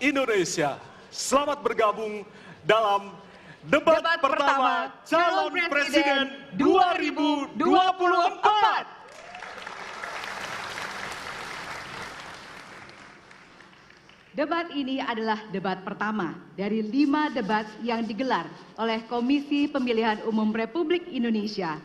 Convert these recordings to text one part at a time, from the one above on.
Indonesia. Selamat bergabung dalam debat pertama calon presiden 2024. Debat ini adalah debat pertama dari 5 debat yang digelar oleh Komisi Pemilihan Umum Republik Indonesia.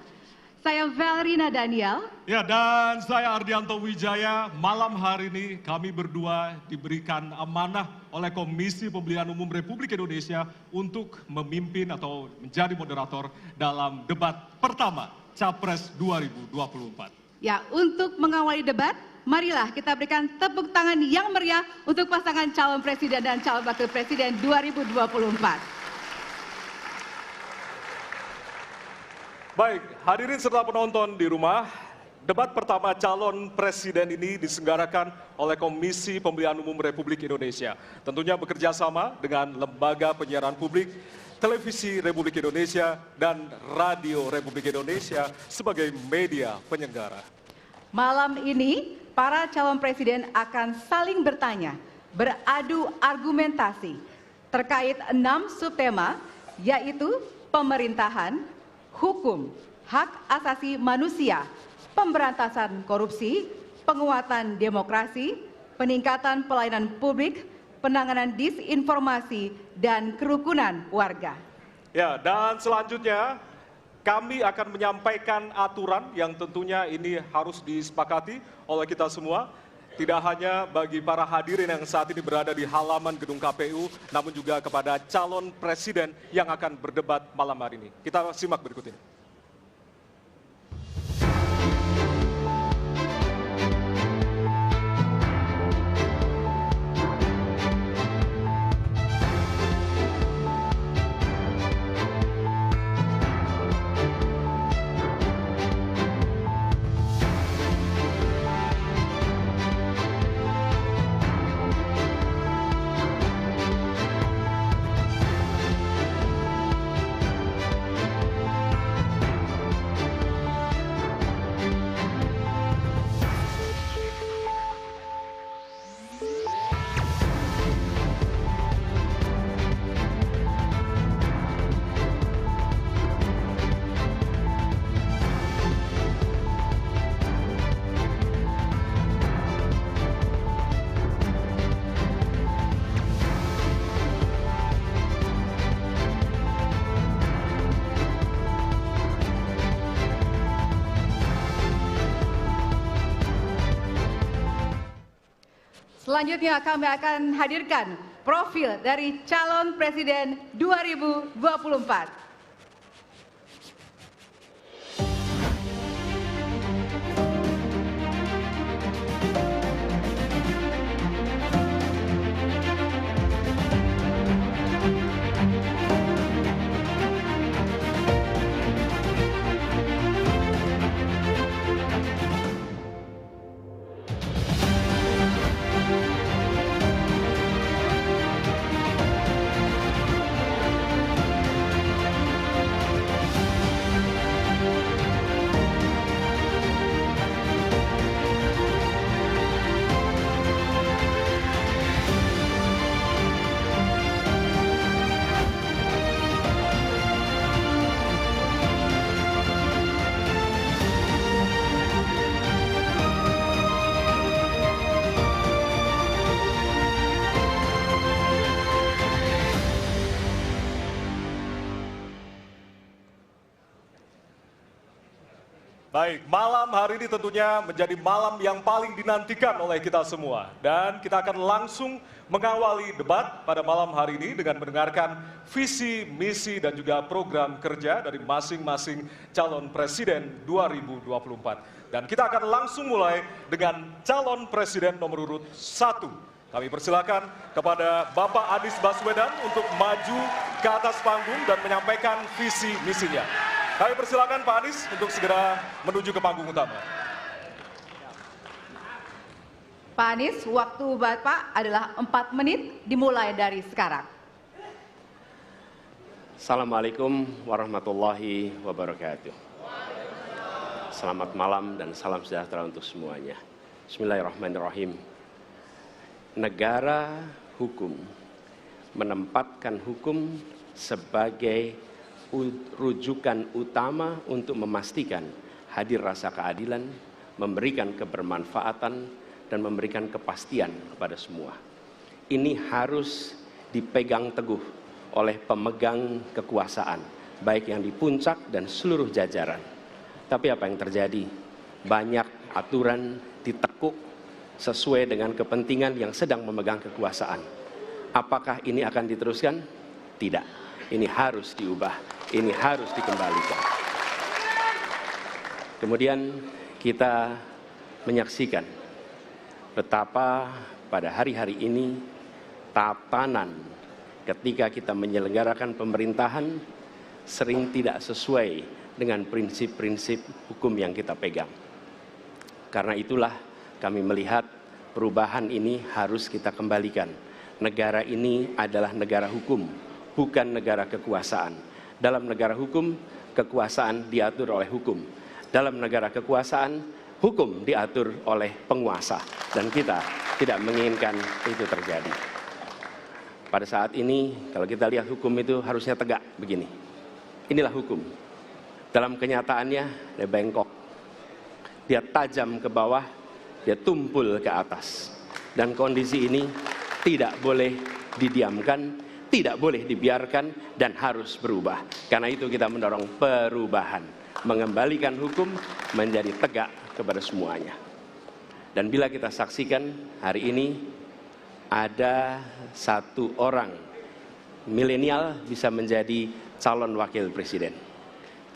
Saya Valerina Daniel. Ya, dan saya Ardianto Wijaya. Malam hari ini kami berdua diberikan amanah oleh Komisi Pemilihan Umum Republik Indonesia untuk memimpin atau menjadi moderator dalam debat pertama Capres 2024. Ya, untuk mengawali debat, marilah kita berikan tepuk tangan yang meriah untuk pasangan calon presiden dan calon wakil presiden 2024. Baik, hadirin serta penonton di rumah, debat pertama calon presiden ini diselenggarakan oleh Komisi Pemilihan Umum Republik Indonesia. Tentunya bekerja sama dengan Lembaga Penyiaran Publik, Televisi Republik Indonesia, dan Radio Republik Indonesia sebagai media penyelenggara. Malam ini, para calon presiden akan saling bertanya, beradu argumentasi terkait 6 subtema, yaitu pemerintahan, hukum, hak asasi manusia, pemberantasan korupsi, penguatan demokrasi, peningkatan pelayanan publik, penanganan disinformasi, dan kerukunan warga. Ya, dan selanjutnya kami akan menyampaikan aturan yang tentunya ini harus disepakati oleh kita semua. Tidak hanya bagi para hadirin yang saat ini berada di halaman gedung KPU, namun juga kepada calon presiden yang akan berdebat malam hari ini. Kita simak berikut ini. Selanjutnya kami akan hadirkan profil dari calon presiden 2024. Baik, malam hari ini tentunya menjadi malam yang paling dinantikan oleh kita semua. Dan kita akan langsung mengawali debat pada malam hari ini dengan mendengarkan visi, misi, dan juga program kerja dari masing-masing calon presiden 2024. Dan kita akan langsung mulai dengan calon presiden nomor urut 1. Kami persilakan kepada Bapak Anies Baswedan untuk maju ke atas panggung dan menyampaikan visi misinya. Kami persilakan Pak Anies untuk segera menuju ke panggung utama. Pak Anies, waktu Bapak adalah 4 menit dimulai dari sekarang. Assalamualaikum warahmatullahi wabarakatuh. Selamat malam dan salam sejahtera untuk semuanya. Bismillahirrahmanirrahim. Negara hukum, menempatkan hukum sebagai rujukan utama untuk memastikan hadir rasa keadilan, memberikan kebermanfaatan, dan memberikan kepastian kepada semua. Ini harus dipegang teguh oleh pemegang kekuasaan, baik yang di puncak dan seluruh jajaran. Tapi apa yang terjadi? Banyak aturan ditekuk sesuai dengan kepentingan yang sedang memegang kekuasaan. Apakah ini akan diteruskan? Tidak. Ini harus diubah. Ini harus dikembalikan. Kemudian kita menyaksikan betapa pada hari-hari ini tatanan ketika kita menyelenggarakan pemerintahan sering tidak sesuai dengan prinsip-prinsip hukum yang kita pegang. Karena itulah kami melihat perubahan ini harus kita kembalikan. Negara ini adalah negara hukum, bukan negara kekuasaan. Dalam negara hukum, kekuasaan diatur oleh hukum. Dalam negara kekuasaan, hukum diatur oleh penguasa. Dan kita tidak menginginkan itu terjadi. Pada saat ini, kalau kita lihat hukum itu harusnya tegak begini. Inilah hukum. Dalam kenyataannya, dia bengkok. Dia tajam ke bawah, dia tumpul ke atas. Dan kondisi ini tidak boleh didiamkan, tidak boleh dibiarkan, dan harus berubah. Karena itu kita mendorong perubahan, mengembalikan hukum menjadi tegak kepada semuanya. Dan bila kita saksikan hari ini ada satu orang milenial bisa menjadi calon wakil presiden.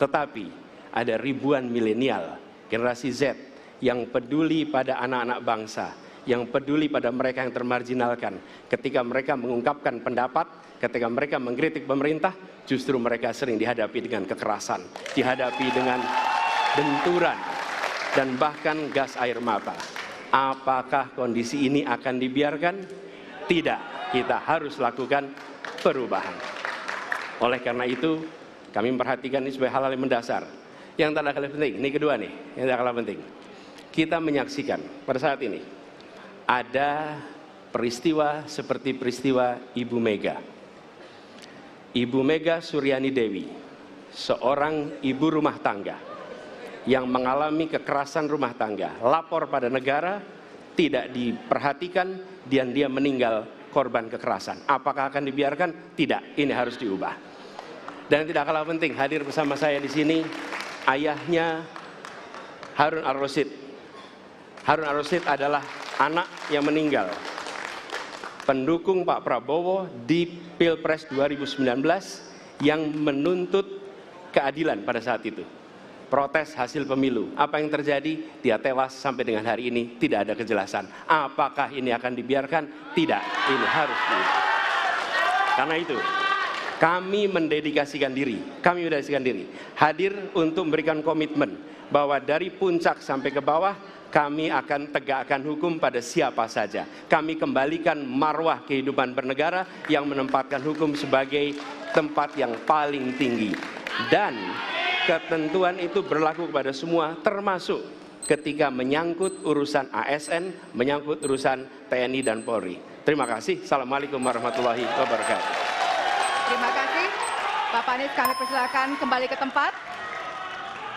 Tetapi ada ribuan milenial, generasi Z yang peduli pada anak-anak bangsa, yang peduli pada mereka yang termarginalkan. Ketika mereka mengungkapkan pendapat, ketika mereka mengkritik pemerintah, justru mereka sering dihadapi dengan kekerasan, dihadapi dengan benturan, dan bahkan gas air mata. Apakah kondisi ini akan dibiarkan? Tidak, kita harus lakukan perubahan. Oleh karena itu, kami memperhatikan ini sebagai hal-hal yang mendasar. Yang tak kalah penting, ini kedua nih, yang tak kalah penting. Kita menyaksikan pada saat ini, ada peristiwa seperti peristiwa Ibu Mega. Ibu Mega Suryani Dewi, seorang ibu rumah tangga yang mengalami kekerasan rumah tangga, lapor pada negara, tidak diperhatikan, dan dia meninggal korban kekerasan. Apakah akan dibiarkan? Tidak, ini harus diubah. Dan tidak kalah penting, hadir bersama saya di sini ayahnya Harun Ar-Rasyid. Harun Ar-Rasyid adalah anak yang meninggal, pendukung Pak Prabowo di Pilpres 2019 yang menuntut keadilan pada saat itu. Protes hasil pemilu. Apa yang terjadi? Dia tewas sampai dengan hari ini tidak ada kejelasan. Apakah ini akan dibiarkan? Tidak, ini harus diubah. Karena itu, kami mendedikasikan diri, hadir untuk memberikan komitmen bahwa dari puncak sampai ke bawah, kami akan tegakkan hukum pada siapa saja. Kami kembalikan marwah kehidupan bernegara yang menempatkan hukum sebagai tempat yang paling tinggi. Dan ketentuan itu berlaku kepada semua, termasuk ketika menyangkut urusan ASN, menyangkut urusan TNI dan Polri. Terima kasih. Assalamualaikum warahmatullahi wabarakatuh. Terima kasih. Bapak Anies, kami persilakan kembali ke tempat.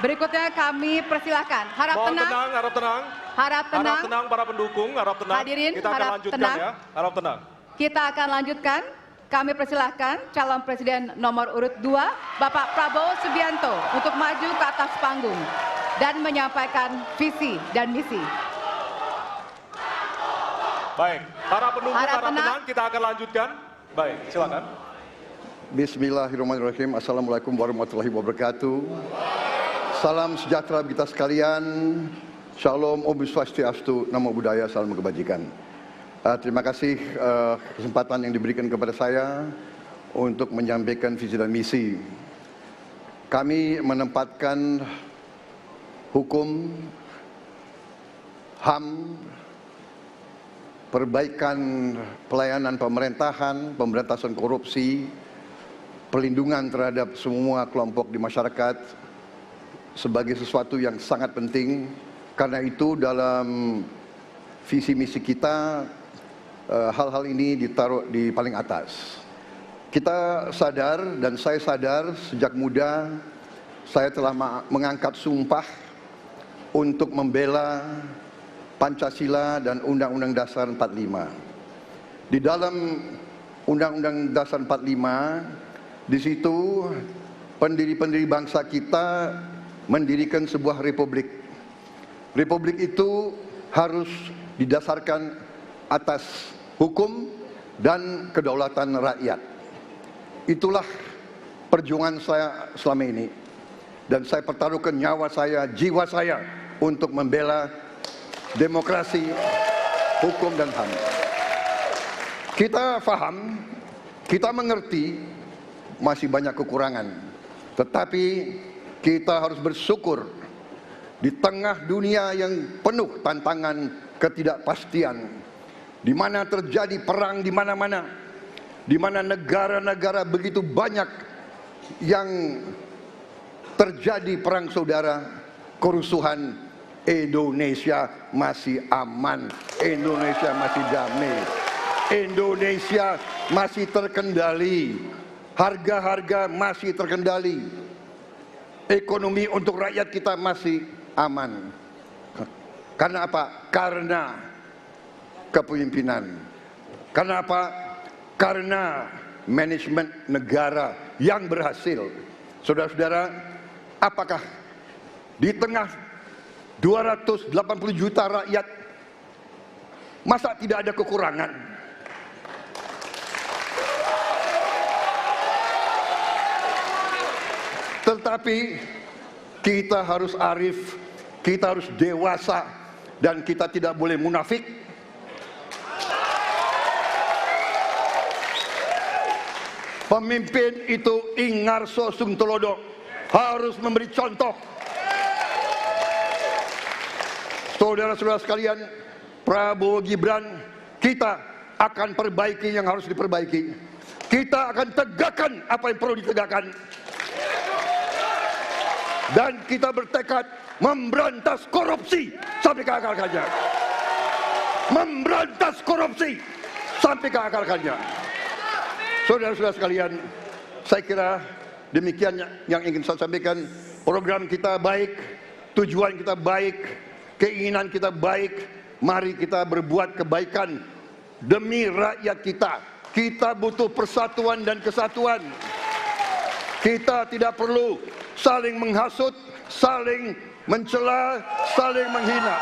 Berikutnya kami persilakan. Harap tenang. Harap tenang. Harap tenang. Harap tenang para pendukung, harap tenang. Hadirin, kita akan harap lanjutkan tenang. ya. Harap tenang. Kita akan lanjutkan. Kami persilahkan calon presiden nomor urut 2, Bapak Prabowo Subianto, untuk maju ke atas panggung dan menyampaikan visi dan misi. Baik, para pendukung Harap harap tenang. tenang, kita akan lanjutkan. Baik, silakan. Bismillahirrahmanirrahim. Assalamualaikum warahmatullahi wabarakatuh. Salam sejahtera kita sekalian. Shalom, Om Swastiastu, Namo Buddhaya, salam kebajikan. Terima kasih kesempatan yang diberikan kepada saya untuk menyampaikan visi dan misi. Kami menempatkan hukum, HAM, perbaikan pelayanan pemerintahan, pemberantasan korupsi, perlindungan terhadap semua kelompok di masyarakat sebagai sesuatu yang sangat penting. Karena itu dalam visi misi kita hal-hal ini ditaruh di paling atas. Kita sadar dan saya sadar sejak muda saya telah mengangkat sumpah untuk membela Pancasila dan Undang-Undang Dasar 45. Di dalam Undang-Undang Dasar 45, di situ pendiri-pendiri bangsa kita mendirikan sebuah republik. Republik itu harus didasarkan atas hukum dan kedaulatan rakyat. Itulah perjuangan saya selama ini. Dan saya pertaruhkan nyawa saya, jiwa saya untuk membela demokrasi, hukum dan HAM. Kita paham, kita mengerti masih banyak kekurangan. Tetapi kita harus bersyukur di tengah dunia yang penuh tantangan ketidakpastian, di mana terjadi perang di mana-mana, di mana negara-negara begitu banyak yang terjadi perang saudara, kerusuhan, Indonesia masih aman, Indonesia masih damai, Indonesia masih terkendali, harga-harga masih terkendali, ekonomi untuk rakyat kita masih aman. Karena apa? Karena kepemimpinan. Karena apa? Karena manajemen negara yang berhasil. Saudara-saudara, apakah di tengah 280 juta rakyat masa tidak ada kekurangan? Tetapi kita harus arif, kita harus dewasa, dan kita tidak boleh munafik. Pemimpin itu ingarso sung telodo, harus memberi contoh. Saudara-saudara sekalian, Prabowo Gibran, kita akan perbaiki yang harus diperbaiki. Kita akan tegakkan apa yang perlu ditegakkan. Dan kita bertekad memberantas korupsi sampai ke akar-akarnya. Memberantas korupsi sampai ke akar-akarnya. Saudara-saudara sekalian, saya kira demikian yang ingin saya sampaikan. Program kita baik, tujuan kita baik, keinginan kita baik. Mari kita berbuat kebaikan demi rakyat kita. Kita butuh persatuan dan kesatuan. Kita tidak perlu saling menghasut, saling mencela, saling menghina.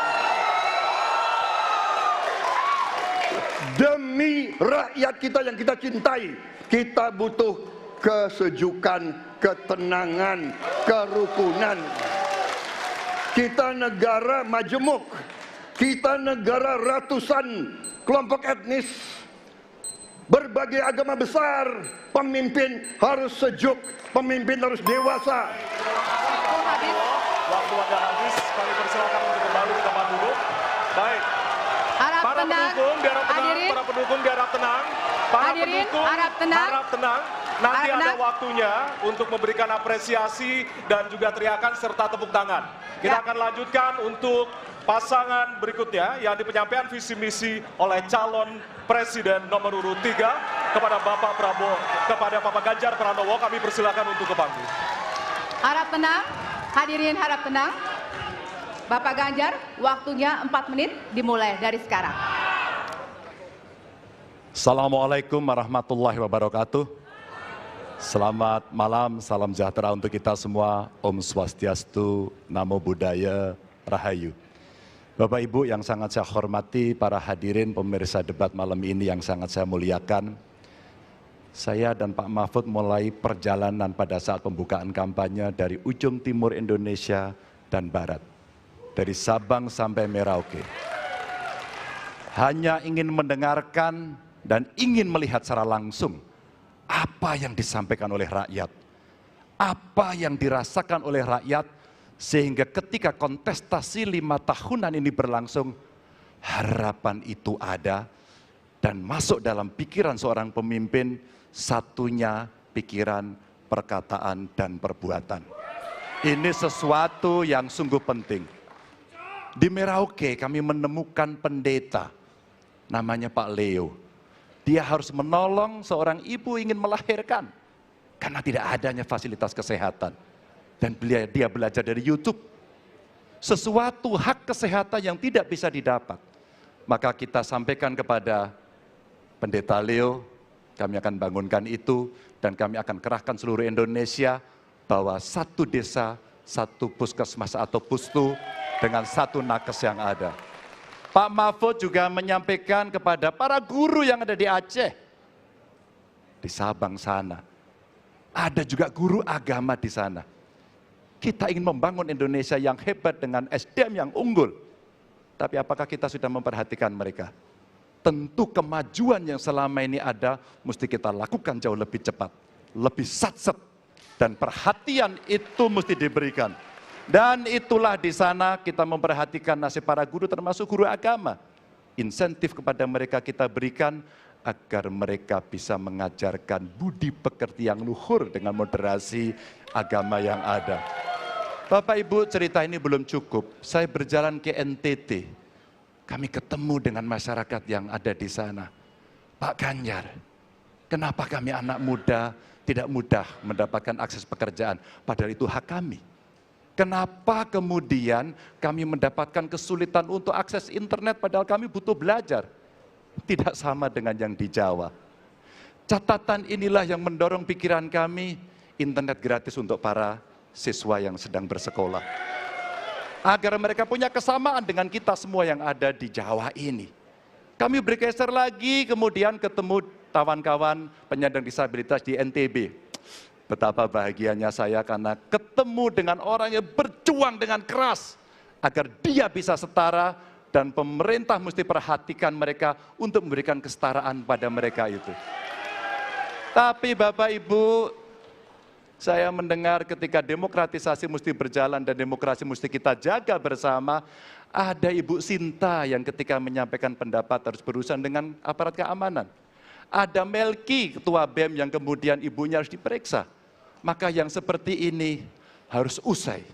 Demi rakyat kita yang kita cintai, kita butuh kesejukan, ketenangan, kerukunan. Kita negara majemuk, kita negara ratusan kelompok etnis, berbagai agama besar. Pemimpin harus sejuk, pemimpin harus dewasa. Waktu Anda habis, kami persilakan untuk kembali ke tempat duduk. Baik. Para pendukung biarlah tenang, para pendukung biarlah tenang. Para pendukung harap tenang. Nanti ada waktunya untuk memberikan apresiasi dan juga teriakan serta tepuk tangan. Kita akan lanjutkan untuk pasangan berikutnya yang di penyampaian visi misi oleh calon presiden nomor urut 3 kepada Bapak Prabowo, kepada Bapak Ganjar Pranowo. Kami persilakan untuk ke panggung. Harap tenang, hadirin harap tenang. Bapak Ganjar, waktunya 4 menit dimulai dari sekarang. Assalamualaikum warahmatullahi wabarakatuh. Selamat malam, salam sejahtera untuk kita semua. Om Swastiastu, Namo Buddhaya, Rahayu. Bapak Ibu yang sangat saya hormati, para hadirin pemirsa debat malam ini yang sangat saya muliakan. Saya dan Pak Mahfud mulai perjalanan pada saat pembukaan kampanye dari ujung timur Indonesia dan barat. Dari Sabang sampai Merauke. Hanya ingin mendengarkan dan ingin melihat secara langsung apa yang disampaikan oleh rakyat. Apa yang dirasakan oleh rakyat sehingga ketika kontestasi 5 tahunan ini berlangsung, harapan itu ada dan masuk dalam pikiran seorang pemimpin, satunya pikiran, perkataan, dan perbuatan. Ini sesuatu yang sungguh penting. Di Merauke kami menemukan pendeta namanya Pak Leo. Dia harus menolong seorang ibu ingin melahirkan karena tidak adanya fasilitas kesehatan. Dan dia belajar dari YouTube. Sesuatu hak kesehatan yang tidak bisa didapat. Maka kita sampaikan kepada Pendeta Leo, kami akan bangunkan itu dan kami akan kerahkan seluruh Indonesia bahwa satu desa, satu puskesmas atau pustu dengan satu nakes yang ada. Pak Mahfud juga menyampaikan kepada para guru yang ada di Aceh, di Sabang sana. Ada juga guru agama di sana. Kita ingin membangun Indonesia yang hebat dengan SDM yang unggul. Tapi apakah kita sudah memperhatikan mereka? Tentu kemajuan yang selama ini ada, mesti kita lakukan jauh lebih cepat. Lebih satset. Dan perhatian itu mesti diberikan. Dan itulah di sana kita memperhatikan nasib para guru termasuk guru agama. Insentif kepada mereka kita berikan agar mereka bisa mengajarkan budi pekerti yang luhur dengan moderasi agama yang ada. Bapak Ibu, cerita ini belum cukup. Saya berjalan ke NTT. Kami ketemu dengan masyarakat yang ada di sana. Pak Ganjar, kenapa kami anak muda tidak mudah mendapatkan akses pekerjaan? Padahal itu hak kami. Kenapa kemudian kami mendapatkan kesulitan untuk akses internet padahal kami butuh belajar? Tidak sama dengan yang di Jawa. Catatan inilah yang mendorong pikiran kami, internet gratis untuk para siswa yang sedang bersekolah. Agar mereka punya kesamaan dengan kita semua yang ada di Jawa ini. Kami bergeser lagi, kemudian ketemu kawan-kawan penyandang disabilitas di NTB. Betapa bahagianya saya karena ketemu dengan orang yang berjuang dengan keras agar dia bisa setara dan pemerintah mesti perhatikan mereka untuk memberikan kesetaraan pada mereka itu. Tapi Bapak Ibu, saya mendengar ketika demokratisasi mesti berjalan dan demokrasi mesti kita jaga bersama, ada Ibu Sinta yang ketika menyampaikan pendapat harus berurusan dengan aparat keamanan. Ada Melki, ketua BEM yang kemudian ibunya harus diperiksa. Maka yang seperti ini harus usai.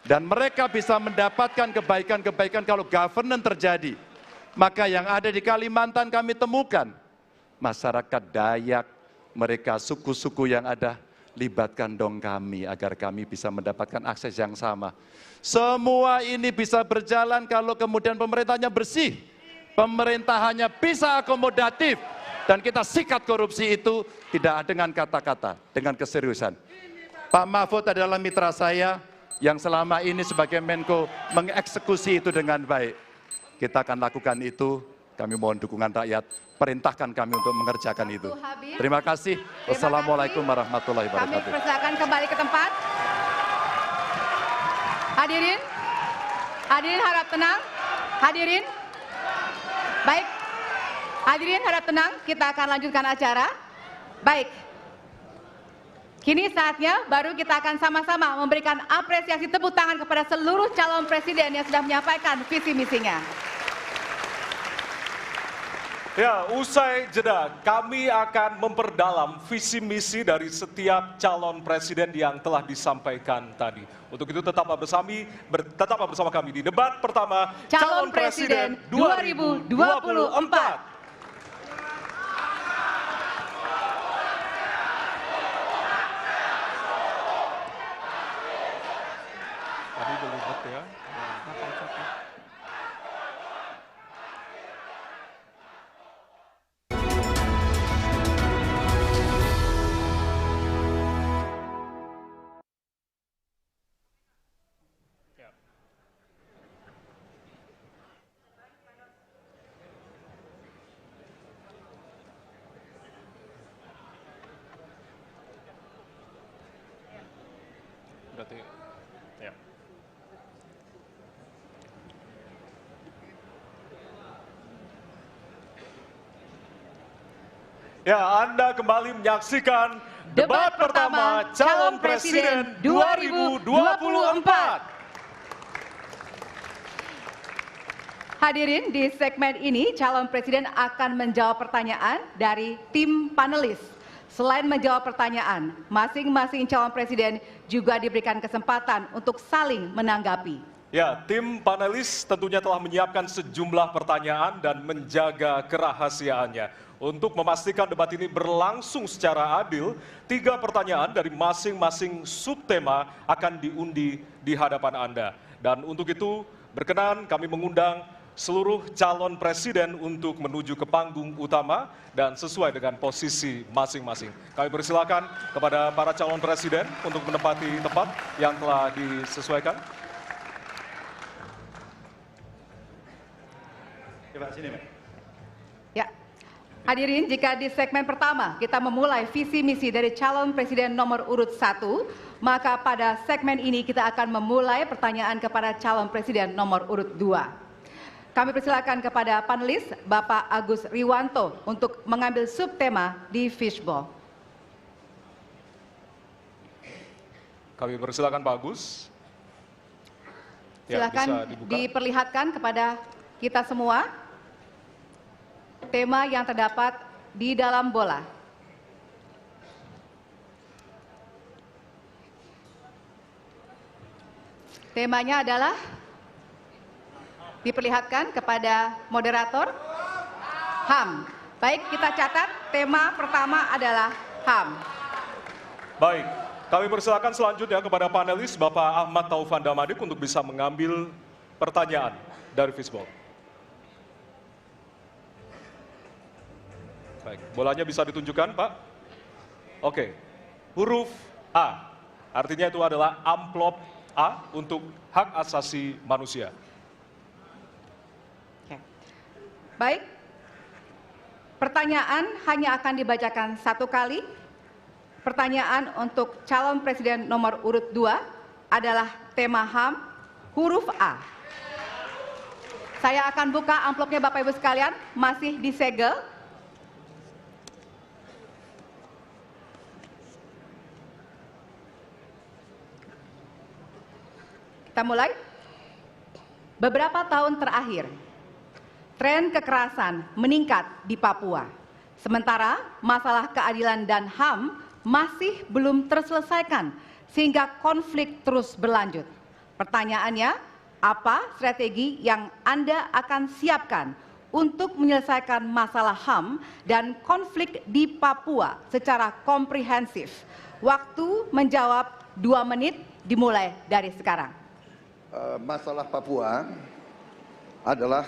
Dan mereka bisa mendapatkan kebaikan-kebaikan kalau governance terjadi. Maka yang ada di Kalimantan kami temukan. Masyarakat Dayak, mereka suku-suku yang ada, libatkan dong kami agar kami bisa mendapatkan akses yang sama. Semua ini bisa berjalan kalau kemudian pemerintahnya bersih. Pemerintahannya bisa akomodatif. Dan kita sikat korupsi itu tidak dengan kata-kata, dengan keseriusan. Pak Mahfud adalah mitra saya yang selama ini sebagai Menko mengeksekusi itu dengan baik. Kita akan lakukan itu, kami mohon dukungan rakyat, perintahkan kami untuk mengerjakan itu. Terima kasih. Wassalamualaikum warahmatullahi wabarakatuh. Kami persilakan kembali ke tempat. Hadirin, hadirin harap tenang. Hadirin, baik. Hadirin harap tenang, kita akan lanjutkan acara. Baik, kini saatnya baru kita akan sama-sama memberikan apresiasi tepuk tangan kepada seluruh calon presiden yang sudah menyampaikan visi misinya. Ya, usai jeda, kami akan memperdalam visi misi dari setiap calon presiden yang telah disampaikan tadi. Untuk itu tetaplah bersama kami di debat pertama Calon Presiden 2024. Berarti, ya. Ya, Anda kembali menyaksikan debat pertama calon presiden 2024. Hadirin, di segmen ini calon presiden akan menjawab pertanyaan dari tim panelis. Selain menjawab pertanyaan, masing-masing calon presiden juga diberikan kesempatan untuk saling menanggapi. Ya, tim panelis tentunya telah menyiapkan sejumlah pertanyaan dan menjaga kerahasiaannya. Untuk memastikan debat ini berlangsung secara adil, 3 pertanyaan dari masing-masing subtema akan diundi di hadapan Anda. Dan untuk itu, berkenan kami mengundang seluruh calon presiden untuk menuju ke panggung utama dan sesuai dengan posisi masing-masing. Kami persilakan kepada para calon presiden untuk menempati tempat yang telah disesuaikan. Ya, hadirin, jika di segmen pertama kita memulai visi misi dari calon presiden nomor urut 1, maka pada segmen ini kita akan memulai pertanyaan kepada calon presiden nomor urut 2. Kami persilakan kepada panelis Bapak Agus Riwanto untuk mengambil subtema di fishbowl. Kami persilakan Pak Agus. Ya, Silakan bisa dibuka. diperlihatkan kepada kita semua tema yang terdapat di dalam bola. Temanya adalah, diperlihatkan kepada moderator, HAM. Baik, kita catat tema pertama adalah HAM. Baik, kami persilakan selanjutnya kepada panelis Bapak Ahmad Taufan Damadik untuk bisa mengambil pertanyaan dari fishbowl. Baik, bolanya bisa ditunjukkan, Pak? Oke, huruf A, artinya itu adalah amplop A untuk hak asasi manusia. Oke. Baik, pertanyaan hanya akan dibacakan 1 kali. Pertanyaan untuk calon presiden nomor urut 2 adalah tema HAM, huruf A. Saya akan buka amplopnya Bapak Ibu sekalian, masih disegel. Kita mulai. Beberapa tahun terakhir, tren kekerasan meningkat di Papua. Sementara masalah keadilan dan HAM masih belum terselesaikan sehingga konflik terus berlanjut. Pertanyaannya, apa strategi yang Anda akan siapkan untuk menyelesaikan masalah HAM dan konflik di Papua secara komprehensif? Waktu menjawab 2 menit dimulai dari sekarang. Masalah Papua adalah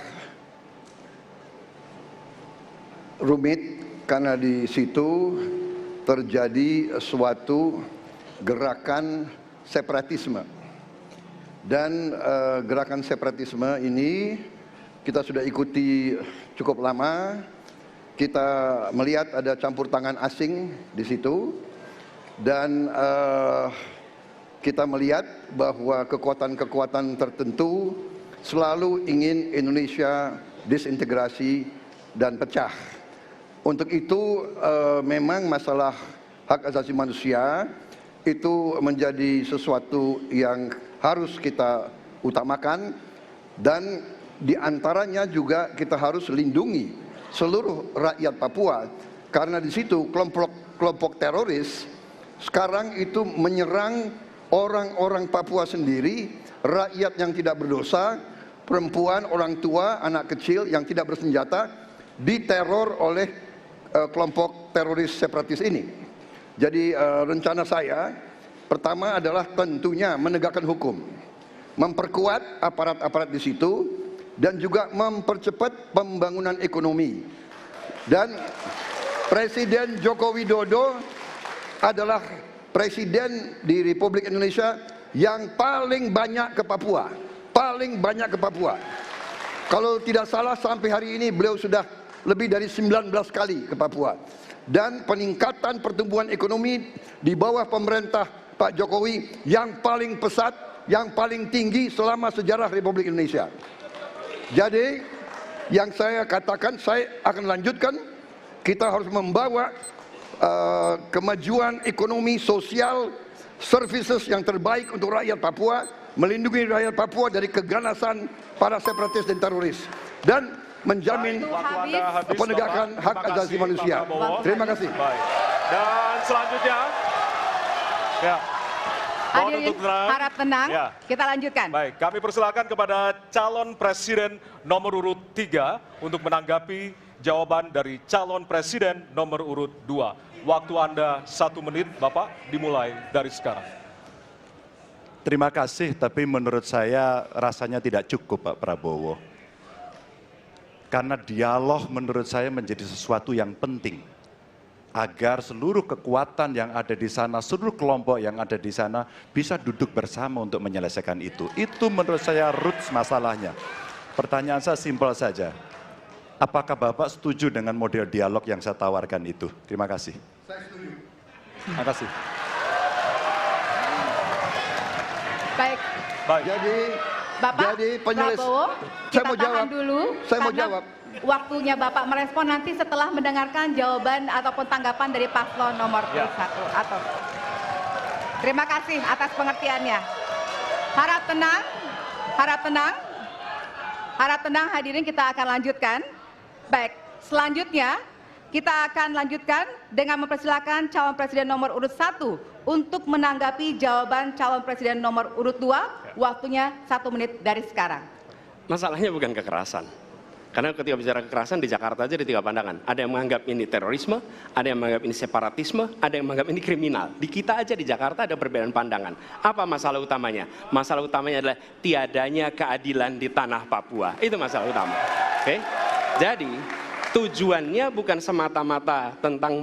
rumit karena di situ terjadi suatu gerakan separatisme. Dan gerakan separatisme ini kita sudah ikuti cukup lama. Kita melihat ada campur tangan asing di situ. Dan kita melihat bahwa kekuatan-kekuatan tertentu selalu ingin Indonesia disintegrasi dan pecah. Untuk itu memang masalah hak asasi manusia itu menjadi sesuatu yang harus kita utamakan, dan diantaranya juga kita harus lindungi seluruh rakyat Papua, karena di situ kelompok teroris sekarang itu menyerang orang-orang Papua sendiri, rakyat yang tidak berdosa, perempuan, orang tua, anak kecil yang tidak bersenjata, diteror oleh kelompok teroris separatis ini. Jadi rencana saya pertama adalah tentunya menegakkan hukum, memperkuat aparat-aparat di situ, dan juga mempercepat pembangunan ekonomi. Dan Presiden Joko Widodo adalah Presiden di Republik Indonesia yang paling banyak ke Papua. Paling banyak ke Papua. Kalau tidak salah sampai hari ini beliau sudah lebih dari 19 kali ke Papua. Dan peningkatan pertumbuhan ekonomi di bawah pemerintah Pak Jokowi yang paling pesat, yang paling tinggi selama sejarah Republik Indonesia. Jadi yang saya katakan, saya akan lanjutkan, kita harus membawa kemajuan ekonomi, sosial, services yang terbaik untuk rakyat Papua, melindungi rakyat Papua dari keganasan para separatis dan teroris, dan menjamin penegakan hak asasi manusia. Terima kasih. Baik. Dan selanjutnya, ya. Hadirin untuk tenang. harap tenang, Ya. kita lanjutkan. Baik, kami persilakan kepada calon presiden nomor urut 3 untuk menanggapi jawaban dari calon presiden nomor urut 2. Waktu Anda 1 menit, Bapak, dimulai dari sekarang. Terima kasih, tapi menurut saya rasanya tidak cukup Pak Prabowo. Karena dialog menurut saya menjadi sesuatu yang penting. Agar seluruh kekuatan yang ada di sana, seluruh kelompok yang ada di sana bisa duduk bersama untuk menyelesaikan itu. Itu menurut saya roots masalahnya. Pertanyaan saya simpel saja. Apakah Bapak setuju dengan model dialog yang saya tawarkan itu? Terima kasih. Saya setuju. Terima kasih. Baik, Baik, Bapak Jadi penyeles- Prabowo, Saya kita mau tahan jawab. dulu. Saya mau karena jawab. Waktunya Bapak merespon nanti setelah mendengarkan jawaban ataupun tanggapan dari paslon nomor Ya. 1. Atau. Terima kasih atas pengertiannya. Harap tenang, harap tenang. Harap tenang hadirin, kita akan lanjutkan. Baik, selanjutnya kita akan lanjutkan dengan mempersilakan calon presiden nomor urut 1 untuk menanggapi jawaban calon presiden nomor urut 2. Waktunya 1 menit dari sekarang. Masalahnya bukan kekerasan. Karena ketika bicara kekerasan di Jakarta aja ada 3 pandangan. Ada yang menganggap ini terorisme, ada yang menganggap ini separatisme, ada yang menganggap ini kriminal. Di kita aja di Jakarta ada perbedaan pandangan. Apa masalah utamanya? Masalah utamanya adalah tiadanya keadilan di tanah Papua. Itu masalah utama. Oke? Jadi tujuannya bukan semata-mata tentang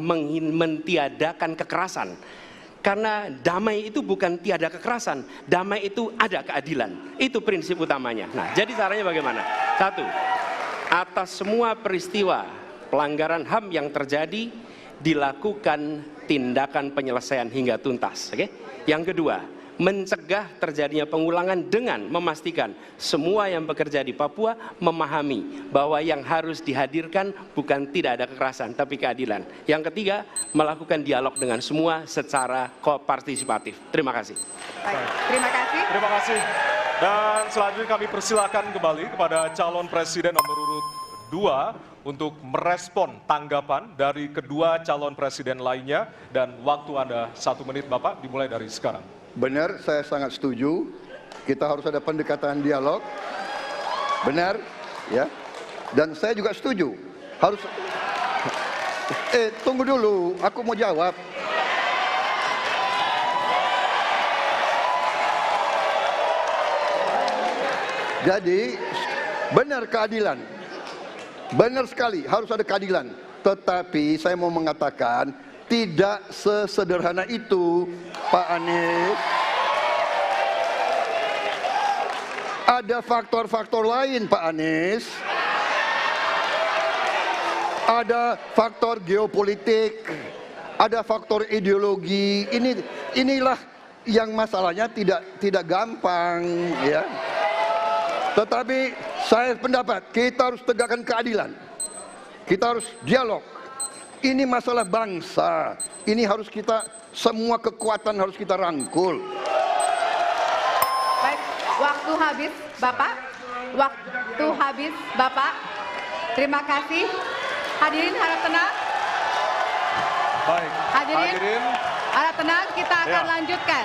mentiadakan kekerasan. Karena damai itu bukan tiada kekerasan, damai itu ada keadilan. Itu prinsip utamanya. Nah, jadi caranya bagaimana? 1, atas semua peristiwa pelanggaran HAM yang terjadi dilakukan tindakan penyelesaian hingga tuntas. Oke? Yang kedua, mencegah terjadinya pengulangan dengan memastikan semua yang bekerja di Papua memahami bahwa yang harus dihadirkan bukan tidak ada kekerasan tapi keadilan. Yang ketiga, melakukan dialog dengan semua secara kopartisipatif. Terima kasih. Baik, terima kasih. terima kasih. Dan selanjutnya kami persilakan kembali kepada calon presiden nomor urut 2 untuk merespon tanggapan dari kedua calon presiden lainnya. Dan waktu Anda 1 menit, Bapak, dimulai dari sekarang. Benar, saya sangat setuju. Kita harus ada pendekatan dialog. Benar, ya. Dan saya juga setuju. Harus. Tunggu dulu, aku mau jawab. Jadi, benar keadilan. Benar sekali, harus ada keadilan. Tetapi saya mau mengatakan, tidak sesederhana itu, Pak Anies. Ada faktor-faktor lain, Pak Anies. Ada faktor geopolitik, ada faktor ideologi. Inilah yang masalahnya tidak gampang, ya. Tetapi saya pendapat kita harus tegakkan keadilan. Kita harus dialog. Ini masalah bangsa. Ini harus kita, semua kekuatan harus kita rangkul. Baik, waktu habis, Bapak. Waktu habis, Bapak. Terima kasih. Hadirin harap tenang. Baik, Hadirin, harap tenang, kita akan Ya. lanjutkan.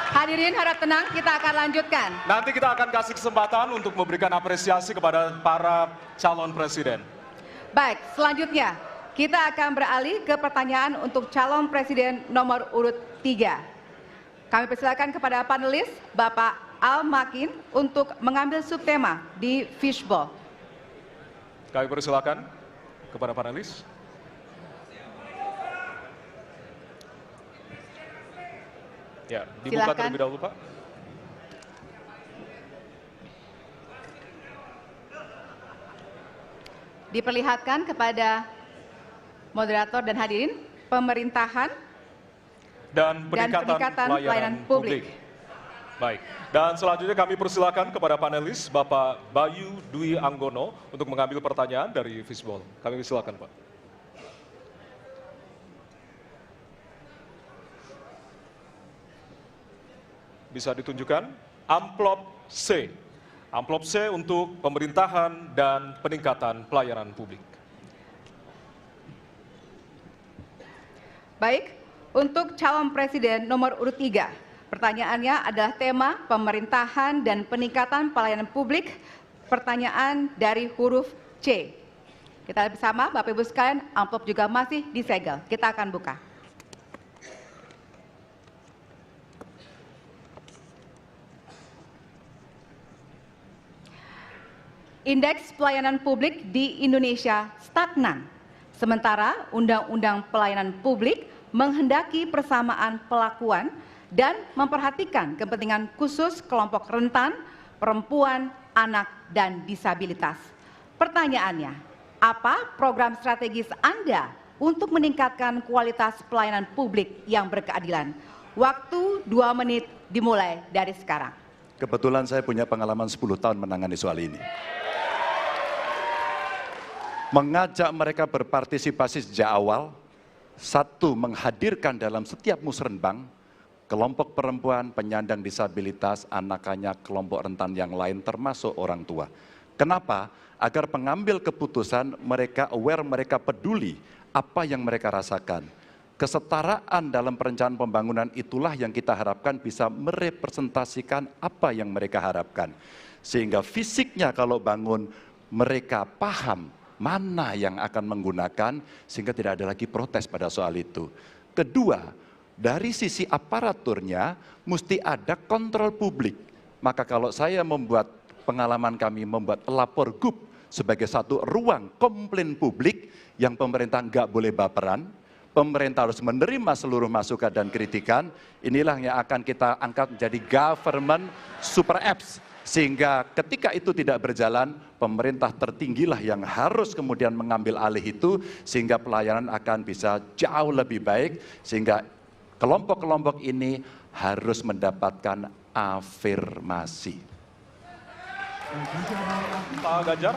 Hadirin harap tenang, kita akan lanjutkan. nanti kita akan kasih kesempatan untuk memberikan apresiasi kepada para calon presiden. Baik, selanjutnya kita akan beralih ke pertanyaan untuk calon presiden nomor urut 3. Kami persilakan kepada panelis Bapak Al Makin untuk mengambil subtema di fishbowl. Kami persilakan kepada panelis. Ya, dibuka Silakan. terlebih dahulu, Pak. Diperlihatkan kepada moderator dan hadirin pemerintahan Dan peningkatan pelayanan publik. Baik, dan selanjutnya kami persilakan kepada panelis Bapak Bayu Dwi Anggono untuk mengambil pertanyaan dari fishbowl. Kami persilakan, Pak. Bisa ditunjukkan amplop C. Amplop C untuk pemerintahan dan peningkatan pelayanan publik. Baik, Untuk calon presiden nomor urut 3, pertanyaannya adalah tema pemerintahan dan peningkatan pelayanan publik. Pertanyaan dari huruf C. Kita lihat bersama, Bapak Ibu sekalian, amplop juga masih disegel. Kita akan buka. Indeks pelayanan publik di Indonesia stagnan. Sementara Undang-Undang Pelayanan Publik menghendaki persamaan pelakuan dan memperhatikan kepentingan khusus kelompok rentan, perempuan, anak, dan disabilitas. Pertanyaannya, apa program strategis Anda untuk meningkatkan kualitas pelayanan publik yang berkeadilan? Waktu 2 menit dimulai dari sekarang. Kebetulan saya punya pengalaman 10 tahun menangani soal ini. Mengajak mereka berpartisipasi sejak awal, satu, menghadirkan dalam setiap musrenbang kelompok perempuan, penyandang disabilitas, anak-anak, kelompok rentan yang lain termasuk orang tua. Kenapa? Agar pengambil keputusan mereka aware, mereka peduli apa yang mereka rasakan. Kesetaraan dalam perencanaan pembangunan itulah yang kita harapkan bisa merepresentasikan apa yang mereka harapkan. Sehingga fisiknya kalau bangun mereka paham mana yang akan menggunakan sehingga tidak ada lagi protes pada soal itu. Kedua, dari sisi aparaturnya mesti ada kontrol publik. Maka kalau saya membuat pengalaman kami membuat pelapor GUP sebagai satu ruang komplain publik yang pemerintah nggak boleh baperan, pemerintah harus menerima seluruh masukan dan kritikan, inilah yang akan kita angkat menjadi government super apps. Sehingga ketika itu tidak berjalan, pemerintah tertinggilah yang harus kemudian mengambil alih itu, sehingga pelayanan akan bisa jauh lebih baik, sehingga kelompok-kelompok ini harus mendapatkan afirmasi. Pak Ganjar,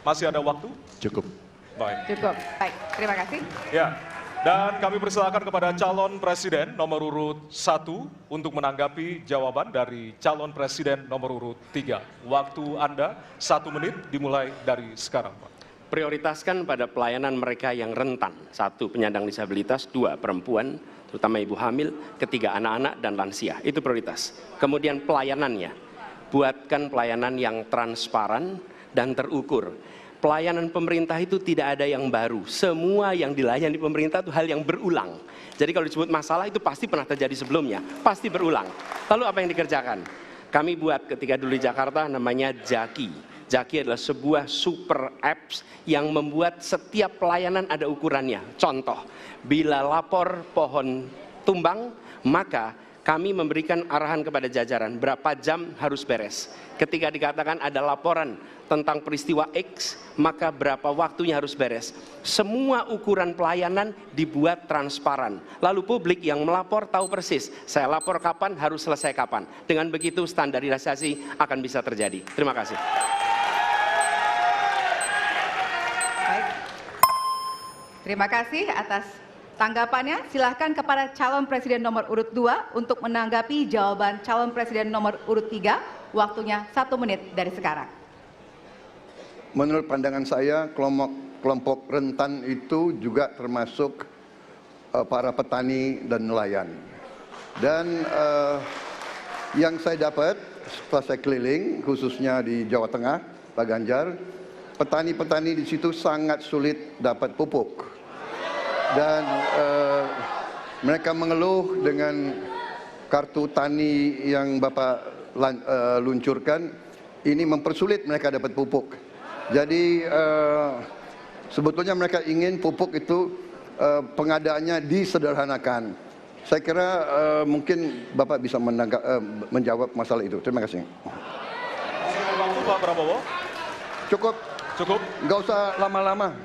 masih ada waktu? Cukup. Baik. Cukup. Baik, terima kasih. Ya, dan kami persilakan kepada calon presiden nomor urut 1 untuk menanggapi jawaban dari calon presiden nomor urut 3. Waktu Anda 1 menit dimulai dari sekarang, Pak. Prioritaskan pada pelayanan mereka yang rentan. 1, penyandang disabilitas. 2, perempuan, terutama ibu hamil. 3, anak-anak dan lansia. Itu prioritas. Kemudian pelayanannya. Buatkan pelayanan yang transparan dan terukur. Pelayanan pemerintah itu tidak ada yang baru. Semua yang dilayani pemerintah itu hal yang berulang. Jadi kalau disebut masalah itu pasti pernah terjadi sebelumnya. Pasti berulang. Lalu apa yang dikerjakan? Kami buat ketika dulu di Jakarta namanya Jaki. Jaki adalah sebuah super apps yang membuat setiap pelayanan ada ukurannya. Contoh, bila lapor pohon tumbang, maka kami memberikan arahan kepada jajaran berapa jam harus beres. Ketika dikatakan ada laporan tentang peristiwa X, maka berapa waktunya harus beres. Semua ukuran pelayanan dibuat transparan. Lalu publik yang melapor tahu persis, saya lapor kapan, harus selesai kapan. Dengan begitu standarisasi akan bisa terjadi. Terima kasih. Baik. Terima kasih atas tanggapannya. Silahkan kepada calon presiden nomor urut 2 untuk menanggapi jawaban calon presiden nomor urut 3. Waktunya 1 menit dari sekarang. Menurut pandangan saya, kelompok rentan itu juga termasuk para petani dan nelayan. Dan yang saya dapat setelah saya keliling, khususnya di Jawa Tengah, Pak Ganjar, petani-petani di situ sangat sulit dapat pupuk. Dan mereka mengeluh dengan kartu tani yang Bapak luncurkan, ini mempersulit mereka dapat pupuk. Jadi sebetulnya mereka ingin pupuk itu pengadaannya disederhanakan. Saya kira mungkin Bapak bisa menjawab masalah itu. Terima kasih. Waktu Pak Prabowo. Cukup. Cukup. Nggak usah lama-lama.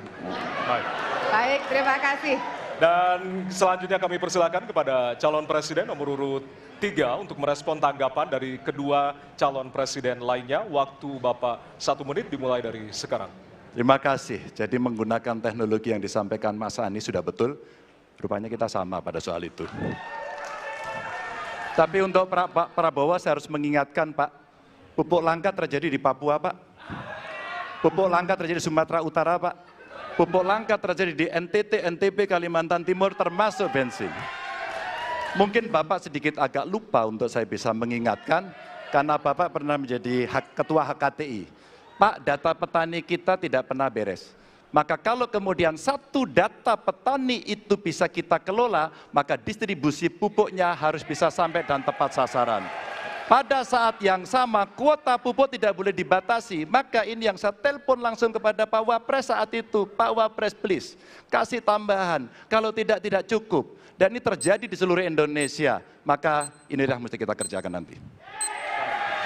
Baik. Baik, terima kasih. Dan selanjutnya kami persilakan kepada calon presiden nomor urut 3 untuk merespon tanggapan dari kedua calon presiden lainnya. Waktu Bapak 1 menit dimulai dari sekarang. Terima kasih. Jadi menggunakan teknologi yang disampaikan Mas Ani sudah betul. Rupanya kita sama pada soal itu. Tapi untuk Pak Prabowo saya harus mengingatkan Pak, pupuk langka terjadi di Papua Pak. Pupuk langka terjadi di Sumatera Utara Pak. Pupuk langka terjadi di NTT, NTB, Kalimantan Timur termasuk bensin. Mungkin Bapak sedikit agak lupa untuk saya bisa mengingatkan, karena Bapak pernah menjadi ketua HKTI. Pak, data petani kita tidak pernah beres. Maka kalau kemudian satu data petani itu bisa kita kelola, maka distribusi pupuknya harus bisa sampai dan tepat sasaran. Pada saat yang sama, kuota pupuk tidak boleh dibatasi. Maka ini yang saya telepon langsung kepada Pak Wapres saat itu. Pak Wapres, please, kasih tambahan. Kalau tidak cukup. Dan ini terjadi di seluruh Indonesia. Maka inilah mesti kita kerjakan nanti.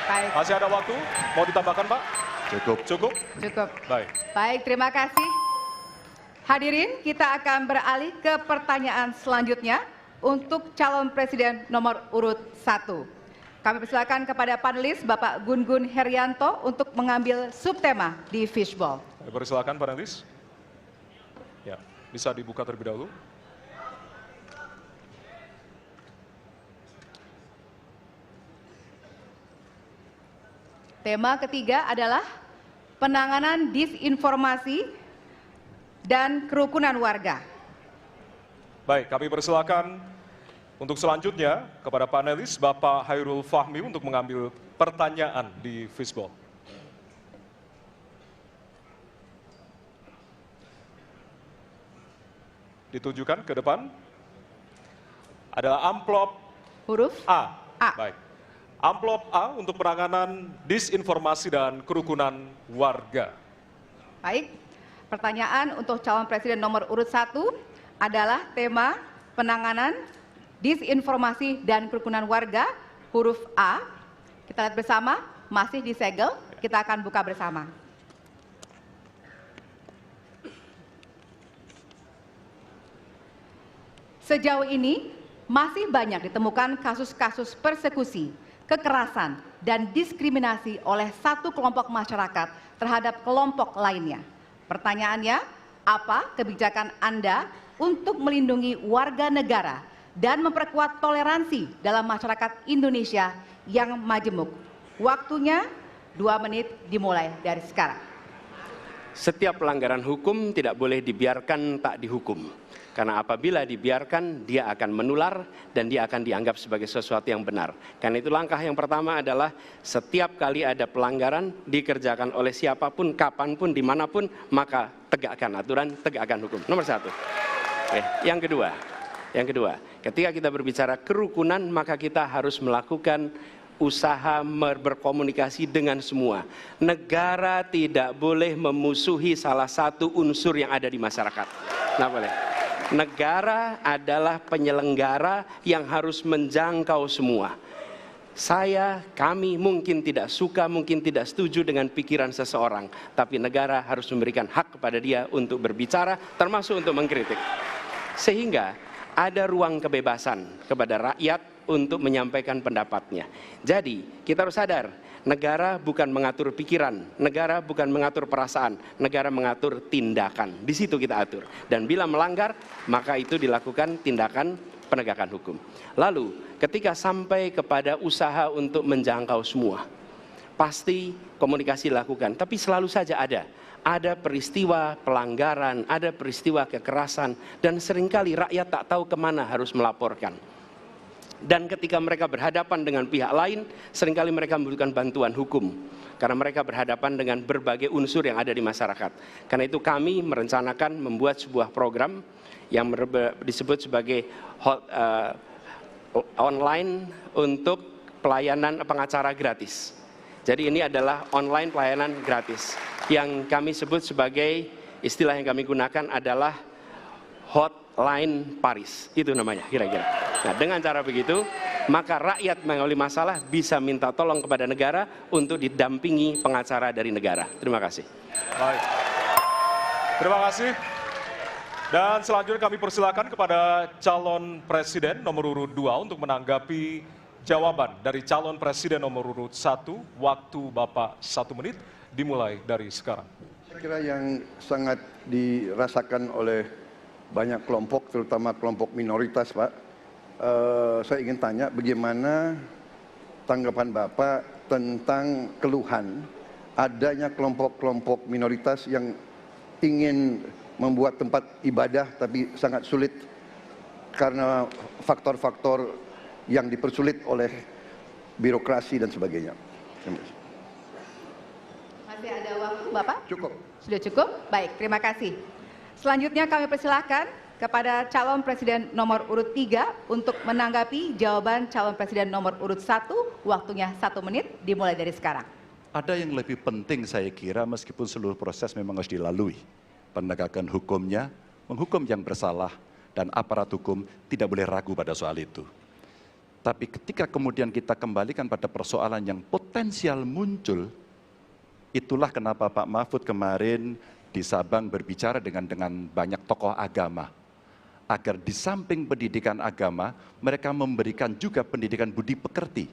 Baik. Masih ada waktu? Mau ditambahkan, Pak? Cukup. Cukup? Cukup. Baik. Baik, terima kasih. Hadirin, kita akan beralih ke pertanyaan selanjutnya untuk calon presiden nomor urut 1. Kami persilakan kepada panelis Bapak Gun-Gun Herianto untuk mengambil subtema di fishball. Persilakan panelis. Ya, bisa dibuka terlebih dahulu. Tema ketiga adalah penanganan disinformasi dan kerukunan warga. Baik, kami persilakan untuk selanjutnya kepada panelis Bapak Hairul Fahmi untuk mengambil pertanyaan di fishball. Ditujukan ke depan. Adalah amplop Huruf A. A. Baik. Amplop A untuk penanganan disinformasi dan kerukunan warga. Baik, pertanyaan untuk calon presiden nomor urut 1 adalah tema penanganan disinformasi dan kerukunan warga, huruf A. Kita lihat bersama, masih disegel, kita akan buka bersama. Sejauh ini, masih banyak ditemukan kasus-kasus persekusi, kekerasan, dan diskriminasi oleh satu kelompok masyarakat terhadap kelompok lainnya. Pertanyaannya, apa kebijakan Anda untuk melindungi warga negara dan memperkuat toleransi dalam masyarakat Indonesia yang majemuk? Waktunya 2 menit dimulai dari sekarang. Setiap pelanggaran hukum tidak boleh dibiarkan tak dihukum. Karena apabila dibiarkan, dia akan menular dan dia akan dianggap sebagai sesuatu yang benar. Karena itu langkah yang pertama adalah setiap kali ada pelanggaran dikerjakan oleh siapapun, kapanpun, dimanapun, maka tegakkan aturan, tegakkan hukum. Nomor 1. Oke. Yang kedua, ketika kita berbicara kerukunan, maka kita harus melakukan usaha berkomunikasi dengan semua. Negara tidak boleh memusuhi salah satu unsur yang ada di masyarakat. Nggak boleh. Negara adalah penyelenggara yang harus menjangkau semua. Kami mungkin tidak suka, mungkin tidak setuju dengan pikiran seseorang, tapi negara harus memberikan hak kepada dia untuk berbicara, termasuk untuk mengkritik. Sehingga ada ruang kebebasan kepada rakyat untuk menyampaikan pendapatnya. Jadi kita harus sadar, negara bukan mengatur pikiran, negara bukan mengatur perasaan, negara mengatur tindakan. Di situ kita atur. Dan bila melanggar, maka itu dilakukan tindakan penegakan hukum. Lalu ketika sampai kepada usaha untuk menjangkau semua, pasti komunikasi dilakukan. Tapi selalu saja ada peristiwa pelanggaran, ada peristiwa kekerasan, dan seringkali rakyat tak tahu kemana harus melaporkan. Dan ketika mereka berhadapan dengan pihak lain, seringkali mereka membutuhkan bantuan hukum. Karena mereka berhadapan dengan berbagai unsur yang ada di masyarakat. Karena itu kami merencanakan membuat sebuah program yang disebut sebagai online untuk pelayanan pengacara gratis. Jadi ini adalah online pelayanan gratis. Yang kami sebut sebagai, istilah yang kami gunakan adalah Hotline Paris, itu namanya kira-kira. Nah, dengan cara begitu, maka rakyat mengalami masalah bisa minta tolong kepada negara untuk didampingi pengacara dari negara. Terima kasih. Baik. Terima kasih. Dan selanjutnya kami persilakan kepada calon presiden nomor urut 2 untuk menanggapi jawaban dari calon presiden nomor urut 1. Waktu Bapak 1 menit dimulai dari sekarang. Saya kira yang sangat dirasakan oleh banyak kelompok, terutama kelompok minoritas, Pak. Saya ingin tanya bagaimana tanggapan Bapak tentang keluhan adanya kelompok-kelompok minoritas yang ingin membuat tempat ibadah tapi sangat sulit karena faktor-faktor yang dipersulit oleh birokrasi dan sebagainya. Terima kasih. Masih ada waktu, Bapak? Cukup. Sudah cukup? Baik, terima kasih. Selanjutnya kami persilahkan kepada calon presiden nomor urut 3 untuk menanggapi jawaban calon presiden nomor urut 1. Waktunya 1 menit, dimulai dari sekarang. Ada yang lebih penting saya kira meskipun seluruh proses memang harus dilalui. Penegakan hukumnya, menghukum yang bersalah, dan aparat hukum tidak boleh ragu pada soal itu. Tapi ketika kemudian kita kembalikan pada persoalan yang potensial muncul, itulah kenapa Pak Mahfud kemarin di Sabang berbicara dengan banyak tokoh agama. Agar di samping pendidikan agama, mereka memberikan juga pendidikan budi pekerti.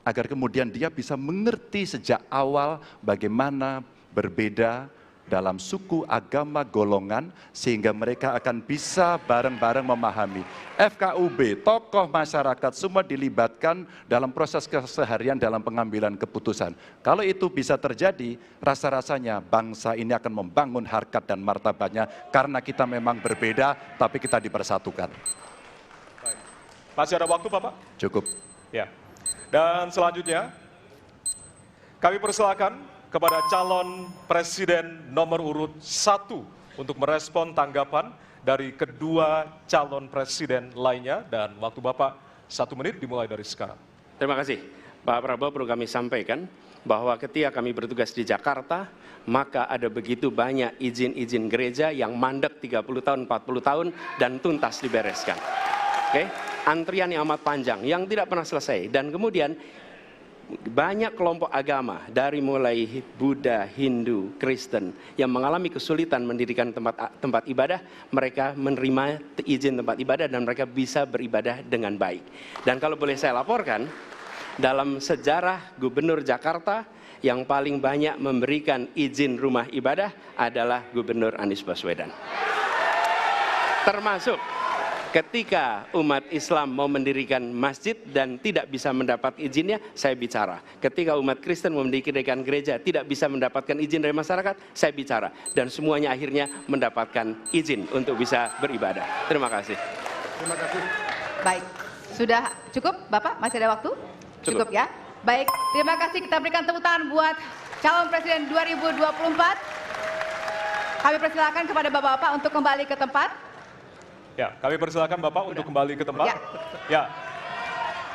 Agar kemudian dia bisa mengerti sejak awal bagaimana berbeda dalam suku, agama, golongan, sehingga mereka akan bisa bareng-bareng memahami. FKUB, tokoh masyarakat, semua dilibatkan dalam proses keseharian dalam pengambilan keputusan. Kalau itu bisa terjadi, rasa-rasanya bangsa ini akan membangun harkat dan martabatnya, karena kita memang berbeda, tapi kita dipersatukan. Baik. Masih ada waktu, Bapak? Cukup. Ya. Dan selanjutnya, kami persilakan kepada calon presiden nomor urut 1 untuk merespon tanggapan dari kedua calon presiden lainnya, dan waktu Bapak 1 menit dimulai dari sekarang. Terima kasih. Pak Prabowo, perlu kami sampaikan bahwa ketika kami bertugas di Jakarta, maka ada begitu banyak izin-izin gereja yang mandek 30 tahun, 40 tahun, dan tuntas dibereskan. Oke? Antrian yang amat panjang, yang tidak pernah selesai. Dan kemudian banyak kelompok agama dari mulai Buddha, Hindu, Kristen yang mengalami kesulitan mendirikan tempat ibadah, mereka menerima izin tempat ibadah dan mereka bisa beribadah dengan baik. Dan kalau boleh saya laporkan, dalam sejarah Gubernur Jakarta yang paling banyak memberikan izin rumah ibadah adalah Gubernur Anies Baswedan. Termasuk ketika umat Islam mau mendirikan masjid dan tidak bisa mendapat izinnya, saya bicara. Ketika umat Kristen mau mendirikan gereja tidak bisa mendapatkan izin dari masyarakat, saya bicara. Dan semuanya akhirnya mendapatkan izin untuk bisa beribadah. Terima kasih. Terima kasih. Baik, sudah cukup Bapak? Masih ada waktu? Cukup ya? Baik, terima kasih. Kita berikan tepuk tangan buat calon presiden 2024. Kami persilakan kepada Bapak-Bapak untuk kembali ke tempat. Ya, kami persilakan Bapak untuk kembali ke tempat. Ya. Ya.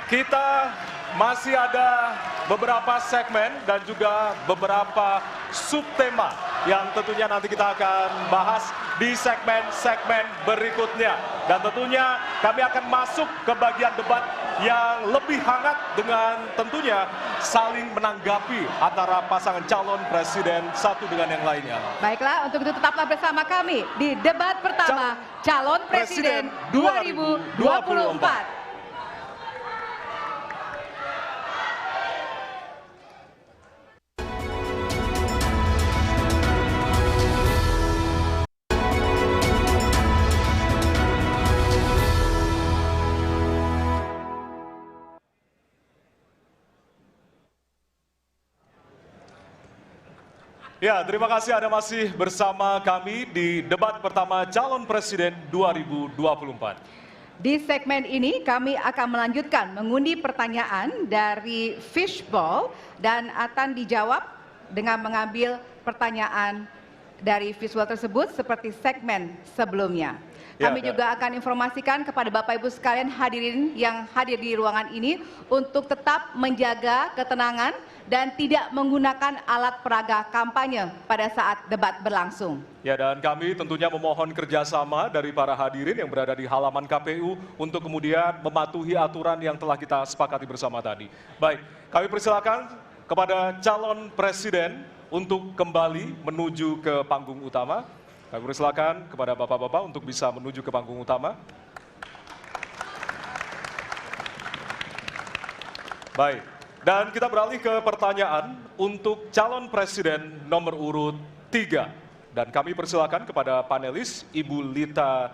Kita masih ada beberapa segmen dan juga beberapa subtema yang tentunya nanti kita akan bahas di segmen-segmen berikutnya. Dan tentunya kami akan masuk ke bagian debat yang lebih hangat dengan tentunya saling menanggapi antara pasangan calon presiden satu dengan yang lainnya. Baiklah, untuk itu tetaplah bersama kami di debat pertama calon presiden 2024. Ya, terima kasih Anda masih bersama kami di debat pertama calon presiden 2024. Di segmen ini kami akan melanjutkan mengundi pertanyaan dari fishbowl dan akan dijawab dengan mengambil pertanyaan dari fishbowl tersebut seperti segmen sebelumnya. Kami juga akan informasikan kepada Bapak Ibu sekalian hadirin yang hadir di ruangan ini untuk tetap menjaga ketenangan dan tidak menggunakan alat peraga kampanye pada saat debat berlangsung. Ya, dan kami tentunya memohon kerjasama dari para hadirin yang berada di halaman KPU untuk kemudian mematuhi aturan yang telah kita sepakati bersama tadi. Baik, kami persilakan kepada calon presiden untuk kembali menuju ke panggung utama. Kami persilakan kepada Bapak-Bapak untuk bisa menuju ke panggung utama. Baik, dan kita beralih ke pertanyaan untuk calon presiden nomor urut 3. Dan kami persilakan kepada panelis Ibu Lita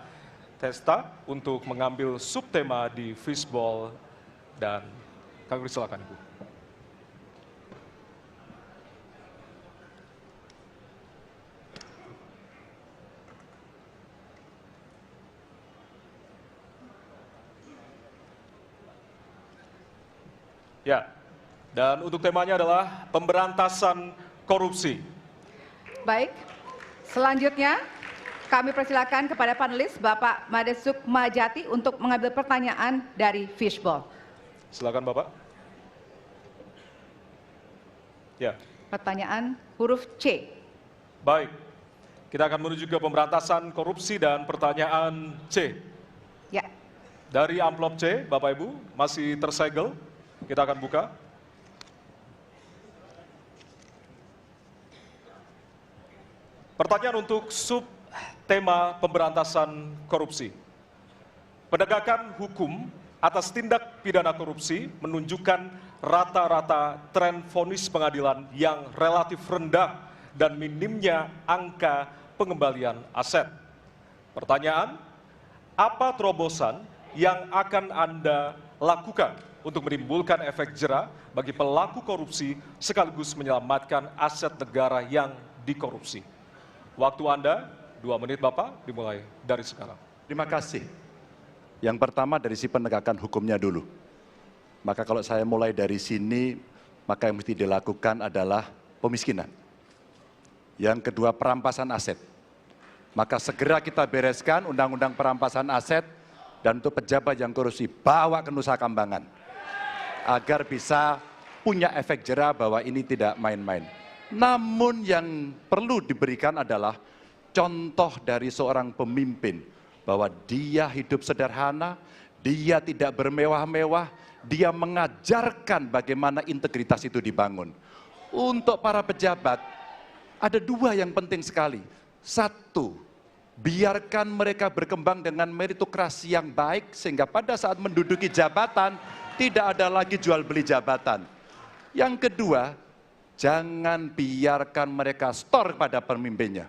Testa untuk mengambil subtema di fishbowl, dan kami persilakan Ibu. Ya, dan untuk temanya adalah pemberantasan korupsi. Baik, selanjutnya kami persilakan kepada panelis Bapak Made Sukmajati untuk mengambil pertanyaan dari Fishball. Silakan Bapak. Ya. Pertanyaan huruf C. Baik, kita akan menuju ke pemberantasan korupsi dan pertanyaan C. Ya. Dari amplop C, Bapak Ibu, masih tersegel. Kita akan buka. Pertanyaan untuk subtema pemberantasan korupsi. Penegakan hukum atas tindak pidana korupsi menunjukkan rata-rata tren vonis pengadilan yang relatif rendah dan minimnya angka pengembalian aset. Pertanyaan, apa terobosan yang akan Anda lakukan untuk menimbulkan efek jera bagi pelaku korupsi sekaligus menyelamatkan aset negara yang dikorupsi? Waktu Anda 2 menit Bapak, dimulai dari sekarang. Terima kasih. Yang pertama dari si penegakan hukumnya dulu. Maka kalau saya mulai dari sini, maka yang mesti dilakukan adalah pemiskinan. Yang kedua perampasan aset. Maka segera kita bereskan undang-undang perampasan aset dan untuk pejabat yang korupsi bawa ke Nusa Kambangan. Agar bisa punya efek jera bahwa ini tidak main-main. Namun yang perlu diberikan adalah contoh dari seorang pemimpin. Bahwa dia hidup sederhana, dia tidak bermewah-mewah, dia mengajarkan bagaimana integritas itu dibangun. Untuk para pejabat, ada 2 yang penting sekali. 1, biarkan mereka berkembang dengan meritokrasi yang baik, sehingga pada saat menduduki jabatan, tidak ada lagi jual beli jabatan. Yang kedua, jangan biarkan mereka store pada pemimpinnya.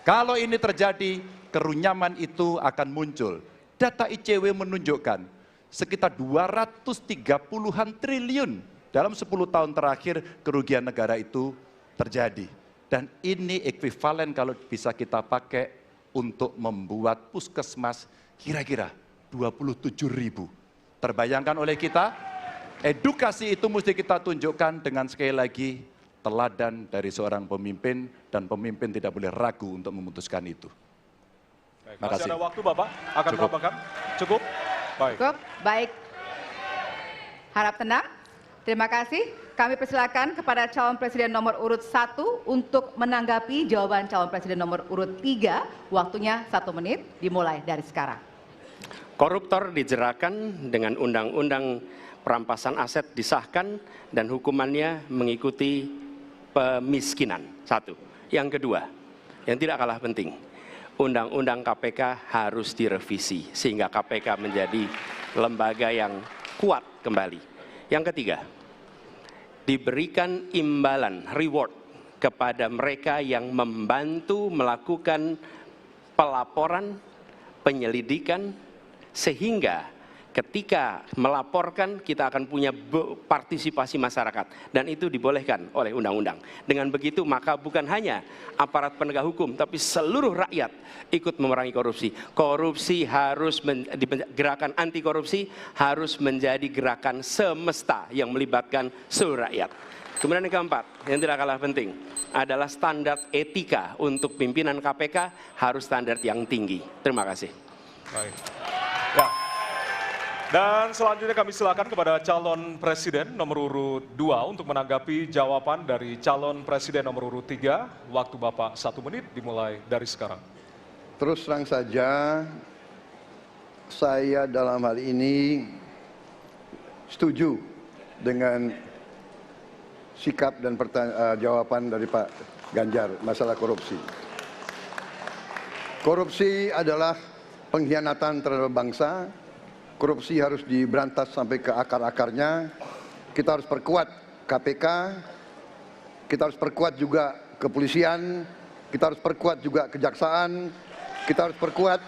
Kalau ini terjadi, kerunyaman itu akan muncul. Data ICW menunjukkan sekitar 230-an triliun dalam 10 tahun terakhir kerugian negara itu terjadi. Dan ini ekuivalen kalau bisa kita pakai untuk membuat puskesmas kira-kira 27.000. Terbayangkan oleh kita, edukasi itu mesti kita tunjukkan dengan sekali lagi teladan dari seorang pemimpin dan pemimpin tidak boleh ragu untuk memutuskan itu. Baik, masih ada waktu Bapak akan menambahkan? Cukup? Baik. Cukup, baik. Harap tenang. Terima kasih. Kami persilakan kepada calon presiden nomor urut 1 untuk menanggapi jawaban calon presiden nomor urut 3. Waktunya 1 menit, dimulai dari sekarang. Koruptor dijeratkan dengan undang-undang perampasan aset disahkan dan hukumannya mengikuti pemiskinan. 1. Yang kedua, yang tidak kalah penting, undang-undang KPK harus direvisi sehingga KPK menjadi lembaga yang kuat kembali. Yang ketiga, diberikan imbalan, reward kepada mereka yang membantu melakukan pelaporan, penyelidikan, sehingga ketika melaporkan kita akan punya partisipasi masyarakat dan itu dibolehkan oleh undang-undang. Dengan begitu maka bukan hanya aparat penegak hukum tapi seluruh rakyat ikut memerangi korupsi. Korupsi harus gerakan anti korupsi harus menjadi gerakan semesta yang melibatkan seluruh rakyat. Kemudian yang keempat, yang tidak kalah penting adalah standar etika untuk pimpinan KPK harus standar yang tinggi. Terima kasih. Baik. Ya. Dan selanjutnya kami silakan kepada calon presiden nomor urut 2 untuk menanggapi jawaban dari calon presiden nomor urut 3. Waktu Bapak 1 menit dimulai dari sekarang. Terus terang saja, saya dalam hal ini setuju dengan sikap dan jawaban dari Pak Ganjar masalah korupsi. Korupsi adalah pengkhianatan terhadap bangsa. Korupsi harus diberantas sampai ke akar-akarnya. Kita harus perkuat KPK, kita harus perkuat juga kepolisian, kita harus perkuat juga kejaksaan, kita harus perkuat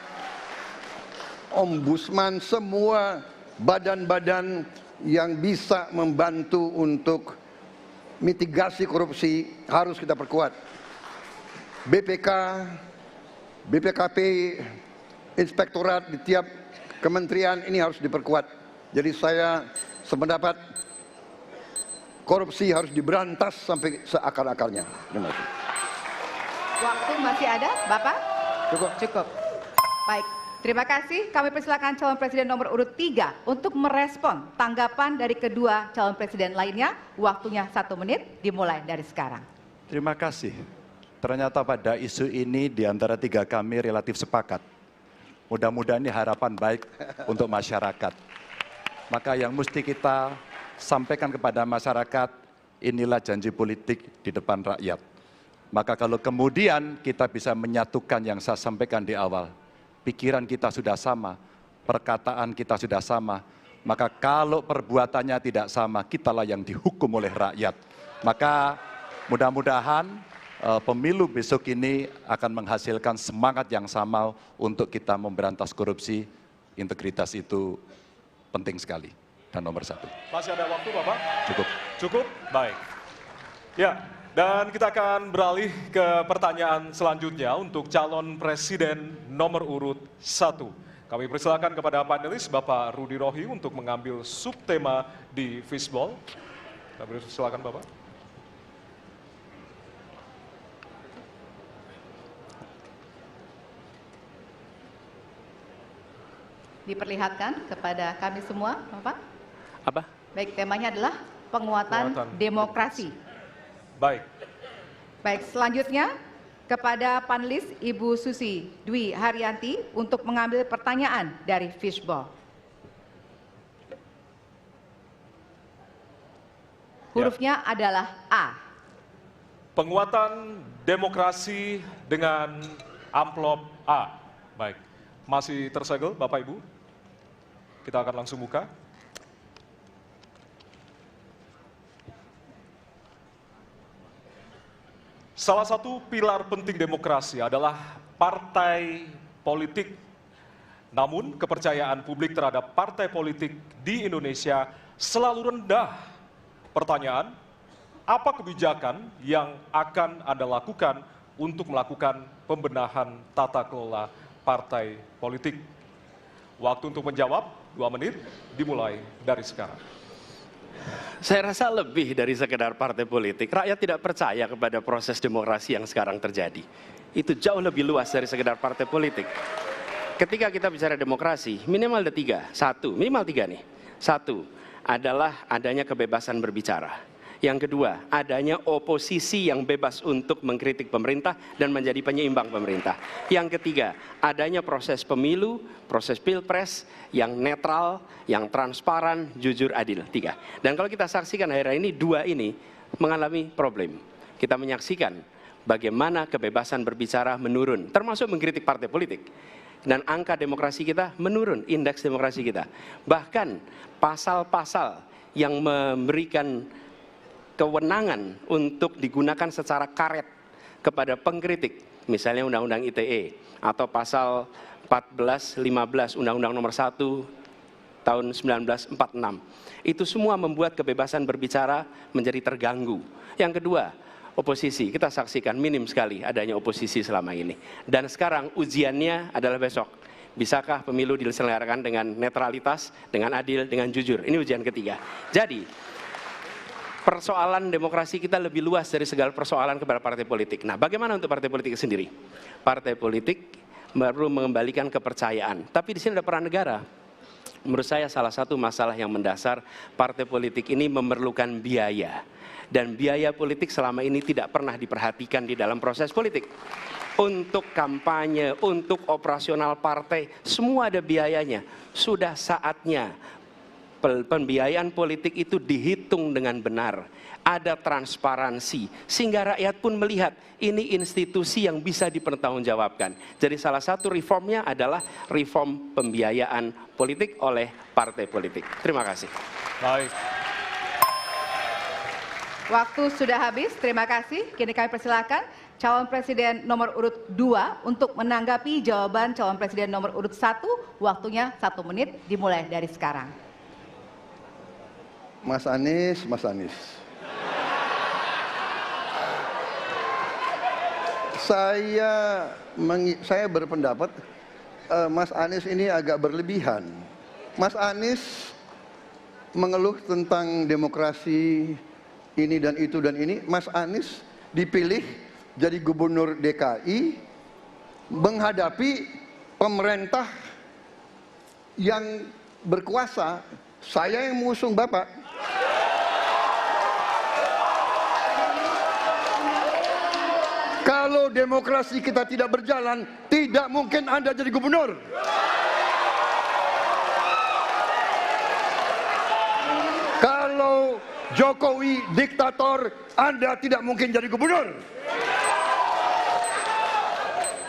ombudsman, semua badan-badan yang bisa membantu untuk mitigasi korupsi harus kita perkuat. BPK, BPKP, inspektorat di tiap kementerian ini harus diperkuat. Jadi saya sependapat Korupsi harus diberantas sampai seakar-akarnya. Terima kasih. Waktu masih ada, Bapak? Cukup. Cukup. Baik, terima kasih. Kami persilakan calon presiden nomor urut 3 untuk merespon tanggapan dari kedua calon presiden lainnya. Waktunya 1 menit, dimulai dari sekarang. Terima kasih. Ternyata pada isu ini di antara 3 kami relatif sepakat. Mudah-mudahan ini harapan baik untuk masyarakat. Maka yang mesti kita sampaikan kepada masyarakat, inilah janji politik di depan rakyat. Maka kalau kemudian kita bisa menyatukan yang saya sampaikan di awal, pikiran kita sudah sama, perkataan kita sudah sama, maka kalau perbuatannya tidak sama, kitalah yang dihukum oleh rakyat. Maka mudah-mudahan pemilu besok ini akan menghasilkan semangat yang sama untuk kita memberantas korupsi. Integritas itu penting sekali. Dan nomor 1. Masih ada waktu, Bapak? Cukup. Cukup? Baik. Ya, dan kita akan beralih ke pertanyaan selanjutnya untuk calon presiden nomor urut 1. Kami persilakan kepada panelis Bapak Rudy Rohi untuk mengambil subtema di Fishball. Kami persilakan Bapak. Diperlihatkan kepada kami semua, Bapak. Apa? Baik, temanya adalah penguatan demokrasi. Baik. Baik, selanjutnya kepada panelis Ibu Susi Dwi Haryanti untuk mengambil pertanyaan dari Fishball. Hurufnya adalah A. Penguatan demokrasi dengan amplop A. Baik. Masih tersegel Bapak Ibu? Kita akan langsung buka. Salah satu pilar penting demokrasi adalah partai politik. Namun kepercayaan publik terhadap partai politik di Indonesia selalu rendah. Pertanyaan, apa kebijakan yang akan Anda lakukan untuk melakukan pembenahan tata kelola partai politik? Waktu untuk menjawab 2 menit dimulai dari sekarang. Saya rasa lebih dari sekedar partai politik. Rakyat tidak percaya kepada proses demokrasi yang sekarang terjadi. Itu jauh lebih luas dari sekedar partai politik. Ketika kita bicara demokrasi, minimal ada 3. 1, minimal 3 nih. 1 adalah adanya kebebasan berbicara. Yang kedua, adanya oposisi yang bebas untuk mengkritik pemerintah dan menjadi penyeimbang pemerintah. Yang ketiga, adanya proses pemilu, proses pilpres yang netral, yang transparan, jujur, adil. 3. Dan kalau kita saksikan akhir-akhir ini, 2 ini mengalami problem. Kita menyaksikan bagaimana kebebasan berbicara menurun, termasuk mengkritik partai politik. Dan angka demokrasi kita menurun, indeks demokrasi kita. Bahkan pasal-pasal yang memberikan kewenangan untuk digunakan secara karet kepada pengkritik, misalnya Undang-Undang ITE atau pasal 14, 15 Undang-Undang nomor 1 tahun 1946. Itu semua membuat kebebasan berbicara menjadi terganggu. Yang kedua, oposisi. Kita saksikan minim sekali adanya oposisi selama ini. Dan sekarang ujiannya adalah besok. Bisakah pemilu diselenggarakan dengan netralitas, dengan adil, dengan jujur? Ini ujian ketiga. Jadi persoalan demokrasi kita lebih luas dari segala persoalan kepada partai politik. Nah, bagaimana untuk partai politik sendiri? Partai politik baru mengembalikan kepercayaan. Tapi di sini ada peran negara. Menurut saya salah satu masalah yang mendasar partai politik ini memerlukan biaya. Dan biaya politik selama ini tidak pernah diperhatikan di dalam proses politik. Untuk kampanye, untuk operasional partai, semua ada biayanya. Sudah saatnya pembiayaan politik itu dihitung dengan benar, ada transparansi, sehingga rakyat pun melihat ini institusi yang bisa dipertanggungjawabkan. Jadi salah satu reformnya adalah reform pembiayaan politik oleh partai politik. Terima kasih. Baik. Waktu sudah habis, terima kasih. Kini kami persilakan calon presiden nomor urut 2 untuk menanggapi jawaban calon presiden nomor urut 1. Waktunya 1 menit, dimulai dari sekarang. Mas Anies. Saya berpendapat Mas Anies ini agak berlebihan. Mas Anies mengeluh tentang demokrasi ini dan itu dan ini, Mas Anies dipilih jadi gubernur DKI menghadapi pemerintah yang berkuasa. Saya yang mengusung Bapak. Kalau demokrasi kita tidak berjalan, tidak mungkin Anda jadi gubernur. Kalau Jokowi diktator, Anda tidak mungkin jadi gubernur.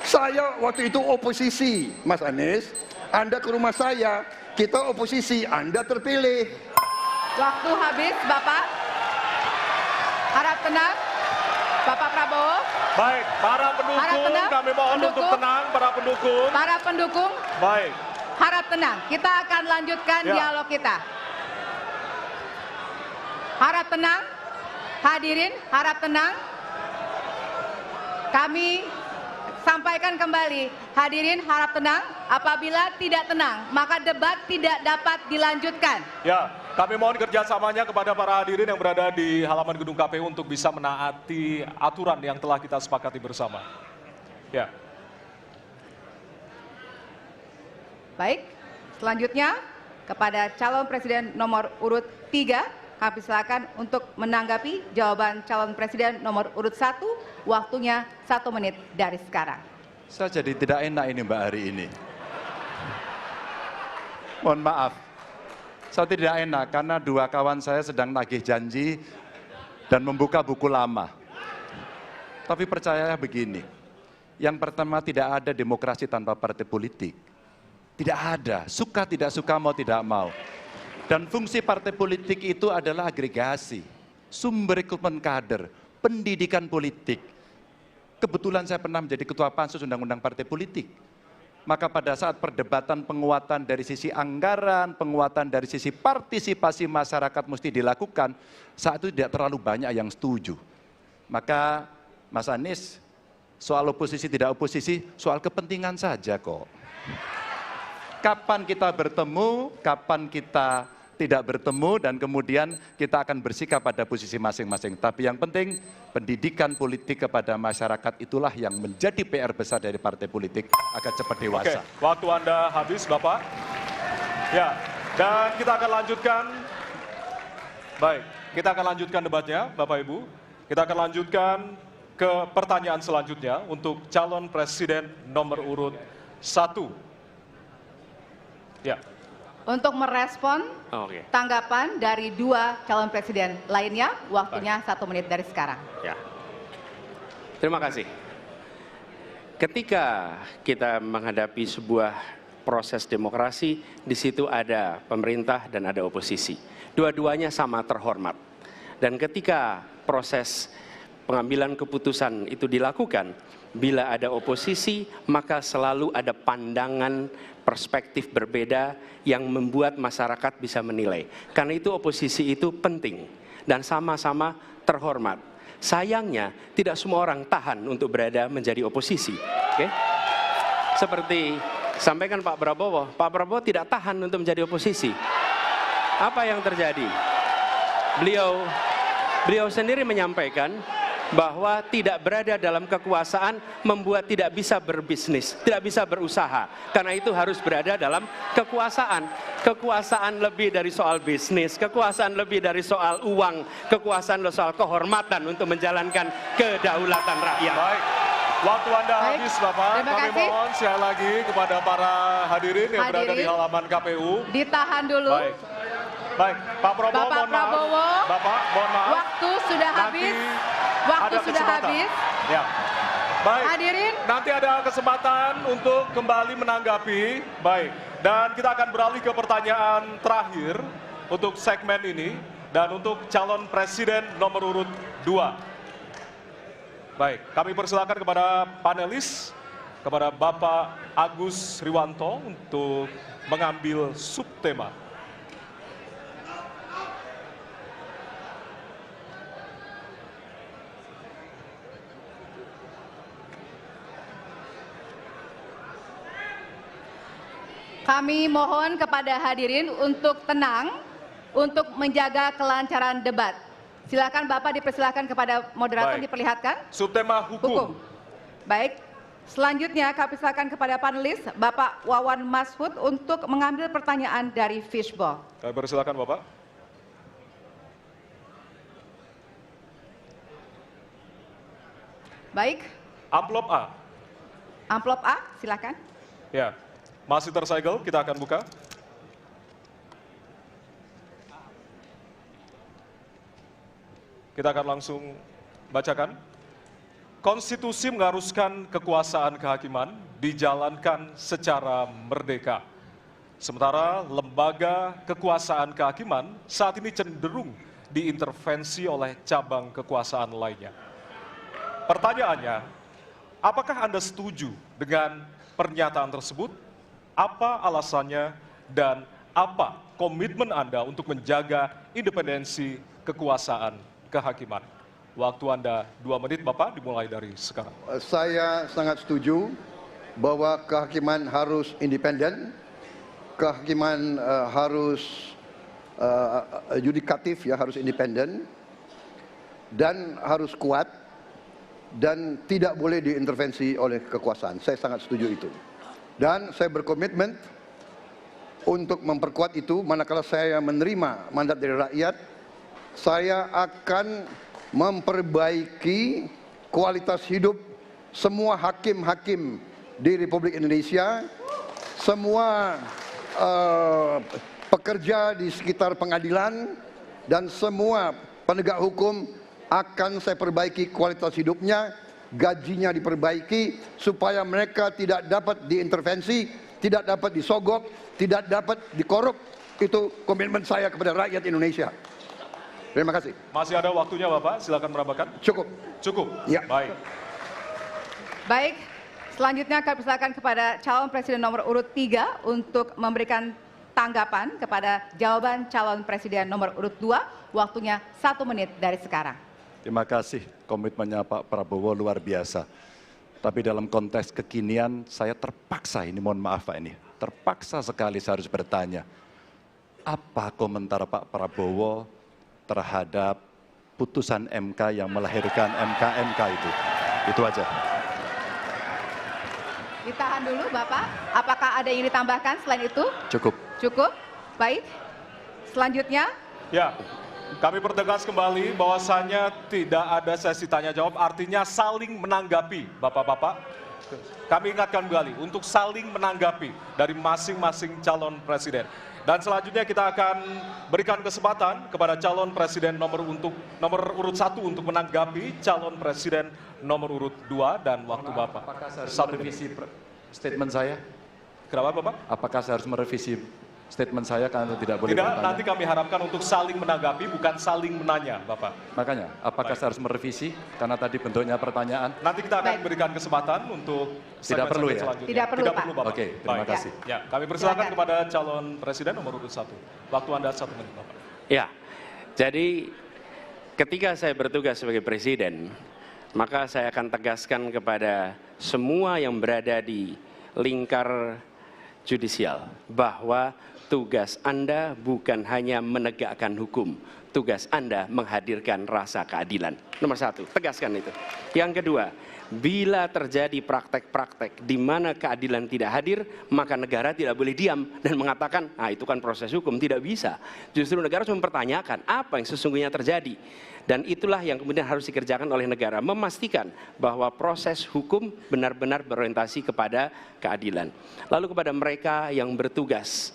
Saya waktu itu oposisi, Mas Anies. Anda ke rumah saya, kita oposisi, Anda terpilih. Waktu habis, Bapak. Harap tenang, Bapak Prabowo. Baik, para pendukung, kami mohon untuk tenang, para pendukung. Para pendukung, Baik, harap tenang. Kita akan lanjutkan Ya. dialog kita. Harap tenang, hadirin, harap tenang. Kami sampaikan kembali, hadirin harap tenang. Apabila tidak tenang, maka debat tidak dapat dilanjutkan. ya, kami mohon kerjasamanya kepada para hadirin yang berada di halaman gedung KPU untuk bisa menaati aturan yang telah kita sepakati bersama. Ya, Baik, selanjutnya kepada calon presiden nomor urut 3, kami silakan untuk menanggapi jawaban calon presiden nomor urut 1, waktunya 1 menit dari sekarang. Saya jadi tidak enak ini Mbak hari ini. Mohon maaf, saya tidak enak karena dua kawan saya sedang nagih janji dan membuka buku lama. Tapi percaya begini, yang pertama tidak ada demokrasi tanpa partai politik. Tidak ada, suka tidak suka, mau tidak mau. Dan fungsi partai politik itu adalah agregasi, sumber rekrutmen kader, pendidikan politik. Kebetulan saya pernah menjadi ketua pansus undang-undang partai politik. Maka pada saat perdebatan penguatan dari sisi anggaran, penguatan dari sisi partisipasi masyarakat mesti dilakukan, saat itu tidak terlalu banyak yang setuju. Maka Mas Anies, soal oposisi tidak oposisi, soal kepentingan saja kok. Kapan kita bertemu, kapan kita tidak bertemu, dan kemudian kita akan bersikap pada posisi masing-masing. Tapi yang penting, pendidikan politik kepada masyarakat itulah yang menjadi PR besar dari partai politik agar cepat dewasa. oke, waktu Anda habis, Bapak. Ya, dan kita akan lanjutkan. Baik, kita akan lanjutkan debatnya, Bapak Ibu. Kita akan lanjutkan ke pertanyaan selanjutnya untuk calon presiden nomor urut 1. Ya. Untuk merespon tanggapan dari 2 calon presiden lainnya, waktunya 1 menit dari sekarang. Ya. Terima kasih. Ketika kita menghadapi sebuah proses demokrasi, di situ ada pemerintah dan ada oposisi. Dua-duanya sama terhormat. Dan ketika proses pengambilan keputusan itu dilakukan, bila ada oposisi, maka selalu ada pandangan perspektif berbeda yang membuat masyarakat bisa menilai. Karena itu oposisi itu penting dan sama-sama terhormat. Sayangnya tidak semua orang tahan untuk berada menjadi oposisi. Oke? Seperti sampaikan Pak Prabowo tidak tahan untuk menjadi oposisi. Apa yang terjadi? Beliau sendiri menyampaikan bahwa tidak berada dalam kekuasaan membuat tidak bisa berbisnis, tidak bisa berusaha. Karena itu harus berada dalam kekuasaan. Kekuasaan lebih dari soal bisnis, kekuasaan lebih dari soal uang, kekuasaan soal kehormatan untuk menjalankan kedaulatan rakyat. Baik, waktu Anda habis, Bapak. Kami mohon sekali lagi kepada para hadirin yang berada di halaman KPU. Ditahan dulu. Baik, Pak Prabowo, Bapak mohon maaf. Prabowo, Bapak, mohon maaf. Waktu sudah habis. Waktu Ada sudah kesempatan. habis. Ya. Baik, Hadirin. nanti ada kesempatan untuk kembali menanggapi. Baik, dan kita akan beralih ke pertanyaan terakhir untuk segmen ini dan untuk calon presiden nomor urut 2. Baik, kami persilakan kepada panelis, kepada Bapak Agus Riwanto untuk mengambil subtema. Kami mohon kepada hadirin untuk tenang, untuk menjaga kelancaran debat. Silakan Bapak dipersilakan kepada moderator Baik. diperlihatkan. Subtema hukum. Baik. Selanjutnya kami silakan kepada panelis Bapak Wawan Masfud untuk mengambil pertanyaan dari Fishball. Kami persilakan Bapak. Baik, Amplop A. amplop A, silakan. Ya, masih tersegel, kita akan buka. Kita akan langsung bacakan. Konstitusi mengharuskan kekuasaan kehakiman dijalankan secara merdeka. Sementara lembaga kekuasaan kehakiman saat ini cenderung diintervensi oleh cabang kekuasaan lainnya. Pertanyaannya, apakah Anda setuju dengan pernyataan tersebut? Apa alasannya dan apa komitmen Anda untuk menjaga independensi kekuasaan kehakiman? Waktu Anda 2 menit, Bapak, dimulai dari sekarang. Saya sangat setuju bahwa kehakiman harus independen, kehakiman harus yudikatif, ya, harus independen, dan harus kuat, dan tidak boleh diintervensi oleh kekuasaan. Saya sangat setuju itu. Dan saya berkomitmen untuk memperkuat itu. Manakala saya menerima mandat dari rakyat, saya akan memperbaiki kualitas hidup semua hakim-hakim di Republik Indonesia, semua pekerja di sekitar pengadilan, dan semua penegak hukum akan saya perbaiki kualitas hidupnya, gajinya diperbaiki, supaya mereka tidak dapat diintervensi, tidak dapat disogok, tidak dapat dikorup. Itu komitmen saya kepada rakyat Indonesia. Terima kasih. Masih ada waktunya, Bapak, silakan menambahkan. Cukup. Cukup? Ya. Baik. Baik, selanjutnya kami persilakan kepada calon presiden nomor urut 3 untuk memberikan tanggapan kepada jawaban calon presiden nomor urut 2. Waktunya 1 menit dari sekarang. Terima kasih, komitmennya Pak Prabowo luar biasa. Tapi dalam konteks kekinian, saya terpaksa, ini mohon maaf Pak, ini terpaksa sekali saya harus bertanya. Apa komentar Pak Prabowo terhadap putusan MK yang melahirkan MK itu? Itu aja. Ditahan dulu Bapak, apakah ada yang ditambahkan selain itu? Cukup. Cukup? Baik. Selanjutnya, Ya, kami pertegas kembali bahwasannya tidak ada sesi tanya jawab, artinya saling menanggapi, Bapak-bapak. Kami ingatkan kembali untuk saling menanggapi dari masing-masing calon presiden. Dan selanjutnya kita akan berikan kesempatan kepada calon presiden nomor urut 1 untuk menanggapi calon presiden nomor urut 2 dan waktu Bapak. Apakah saya harus 1 menit. merevisi statement saya? Kenapa Bapak? Apakah saya harus merevisi statement saya karena tidak boleh Tidak, bertanya? nanti kami harapkan untuk saling menanggapi, bukan saling menanya, Bapak. Makanya, apakah Baik. saya harus merevisi karena tadi bentuknya pertanyaan? Nanti kita akan Baik. berikan kesempatan untuk Tidak perlu ya? selanjutnya. Tidak perlu, Pak. Bapak. Oke, terima Baik. kasih. Ya, kami persilakan Silakan. kepada calon presiden nomor urut 1. Waktu Anda 1 menit, Bapak. Ya, jadi ketika saya bertugas sebagai presiden, maka saya akan tegaskan kepada semua yang berada di lingkar judisial bahwa tugas Anda bukan hanya menegakkan hukum, tugas Anda menghadirkan rasa keadilan. Nomor 1, tegaskan itu. Yang kedua, bila terjadi praktek-praktek di mana keadilan tidak hadir, maka negara tidak boleh diam dan mengatakan, ah itu kan proses hukum, tidak bisa. Justru negara harus mempertanyakan apa yang sesungguhnya terjadi. Dan itulah yang kemudian harus dikerjakan oleh negara, memastikan bahwa proses hukum benar-benar berorientasi kepada keadilan. Lalu kepada mereka yang bertugas,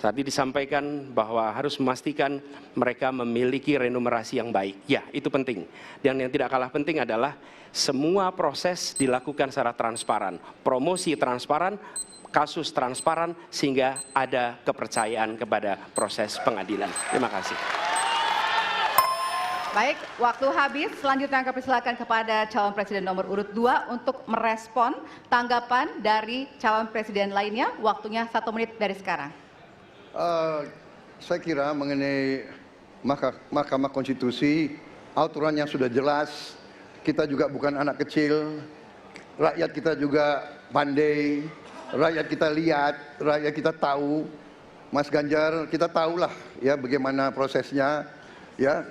tadi disampaikan bahwa harus memastikan mereka memiliki remunerasi yang baik. Ya, itu penting. Dan yang tidak kalah penting adalah semua proses dilakukan secara transparan. Promosi transparan, kasus transparan, sehingga ada kepercayaan kepada proses pengadilan. Terima kasih. baik, waktu habis. Selanjutnya kami persilakan kepada calon presiden nomor urut 2 untuk merespon tanggapan dari calon presiden lainnya. Waktunya 1 menit dari sekarang. Saya kira mengenai Mahkamah Konstitusi, aturannya sudah jelas. Kita juga bukan anak kecil, rakyat kita juga pandai, rakyat kita lihat, rakyat kita tahu. Mas Ganjar, kita tahulah ya bagaimana prosesnya, ya.